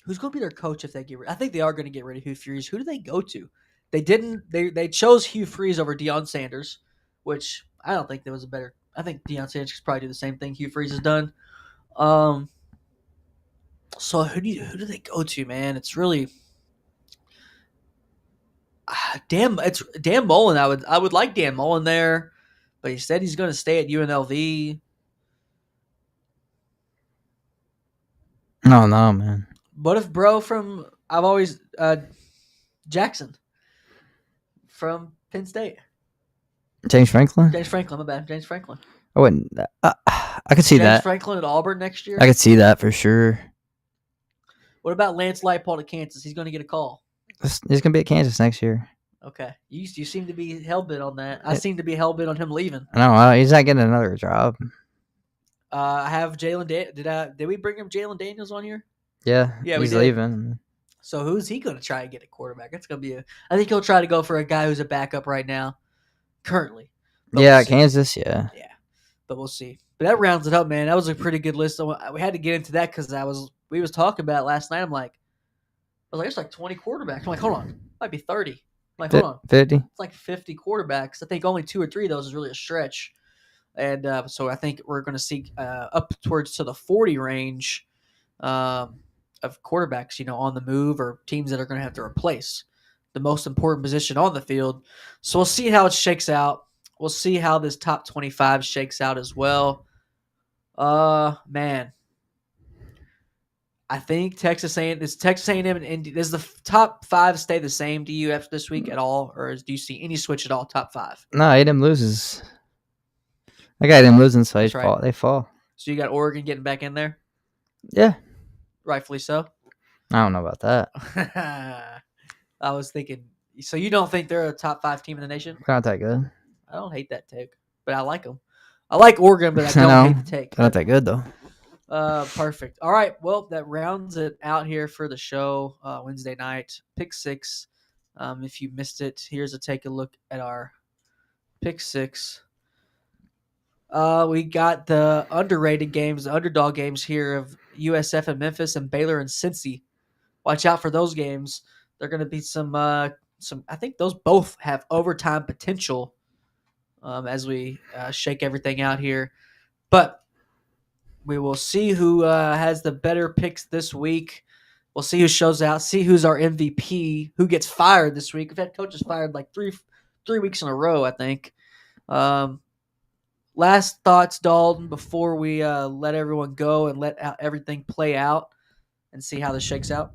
Who's going to be their coach if they get rid? I think they are going to get rid of Hugh Freeze. Who do they go to? They didn't. They chose Hugh Freeze over Deion Sanders, which I don't think there was a better. I think Deion Sanders could probably do the same thing Hugh Freeze has done. So who do they go to, man? It's really it's Dan Mullen. I would like Dan Mullen there, but he said he's going to stay at UNLV. No, man. What if bro from Jackson from Penn State? James Franklin? My bad. James Franklin. I wouldn't. I could see that. James Franklin at Auburn next year? I could see that for sure. What about Lance Leipold at Kansas? He's going to get a call. He's going to be at Kansas next year. Okay. You seem to be hell-bent on that. I seem to be hell-bent on him leaving. No, he's not getting another job. I have Jalen Did we bring him Jalen Daniels on here? Yeah, he's leaving. So who's he going to try and get a quarterback? That's going to be I think he'll try to go for a guy who's a backup right now, currently. But yeah, Kansas, yeah. Yeah, but we'll see. But that rounds it up, man. That was a pretty good list. We had to get into that because we was talking about it last night. I was like, it's like 20 quarterbacks. I'm like, hold on, it might be 30. I'm like, hold on, 50. It's like 50 quarterbacks. I think only 2 or 3 of those is really a stretch. And so I think we're going to see up towards to the 40 range of quarterbacks, on the move or teams that are going to have to replace the most important position on the field. So we'll see how it shakes out. We'll see how this top 25 shakes out as well. Man, I think Texas A&M and does the top 5 stay the same to you after this week at all, or do you see any switch at all? Top 5? No, A&M loses. I got them losing, so they fall. So you got Oregon getting back in there? Yeah. Rightfully so. I don't know about that. I was thinking, so you don't think they're a top 5 team in the nation? Not that good. I don't hate that take, but I like them. I like Oregon, but I don't hate the take. Not that good, though. Perfect. All right. Well, that rounds it out here for the show Wednesday night. Pick 6. If you missed it, here's a take a look at our pick 6. We got the underrated games, the underdog games here of USF and Memphis and Baylor and Cincy. Watch out for those games. They're going to be some. I think those both have overtime potential as we shake everything out here. But we will see who has the better picks this week. We'll see who shows out. See who's our MVP. Who gets fired this week? We've had coaches fired like three weeks in a row, I think. Last thoughts, Dalton, before we let everyone go and let everything play out and see how this shakes out?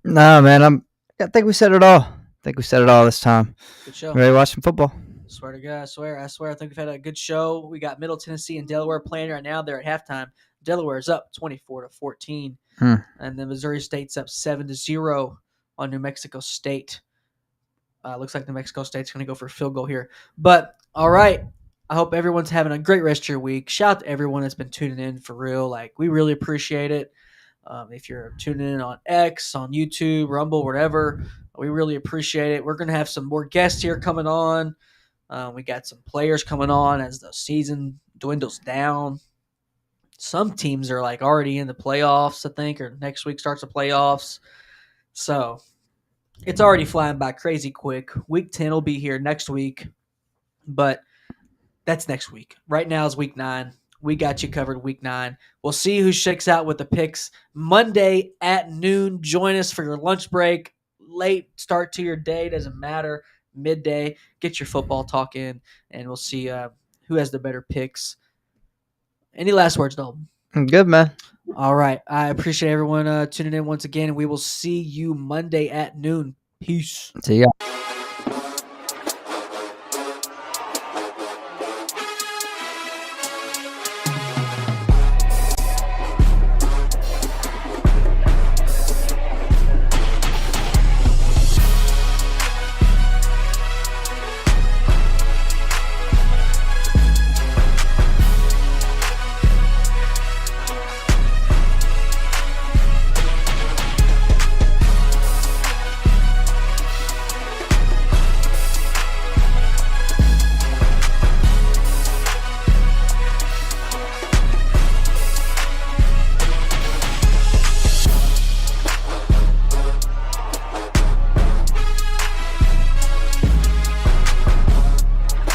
No, man. I think we said it all. This time. Good show. Ready to watch some football? Swear to God, I swear. I think we've had a good show. We got Middle Tennessee and Delaware playing right now. They're at halftime. Delaware's up 24-14, and then Missouri State's up 7-0 on New Mexico State. Looks like New Mexico State's going to go for a field goal here. But all right. I hope everyone's having a great rest of your week. Shout out to everyone that's been tuning in for real. Like, we really appreciate it. If you're tuning in on X, on YouTube, Rumble, whatever, we really appreciate it. We're going to have some more guests here coming on. We got some players coming on as the season dwindles down. Some teams are like already in the playoffs, I think, or next week starts the playoffs. So it's already flying by crazy quick. Week 10 will be here next week, but that's next week. Right now is week 9. We got you covered week 9. We'll see who shakes out with the picks Monday at noon. Join us for your lunch break. Late start to your day, doesn't matter. Midday, get your football talk in, and we'll see who has the better picks. Any last words, Dalton? Good, man. All right. I appreciate everyone tuning in once again, and we will see you Monday at noon. Peace. See ya.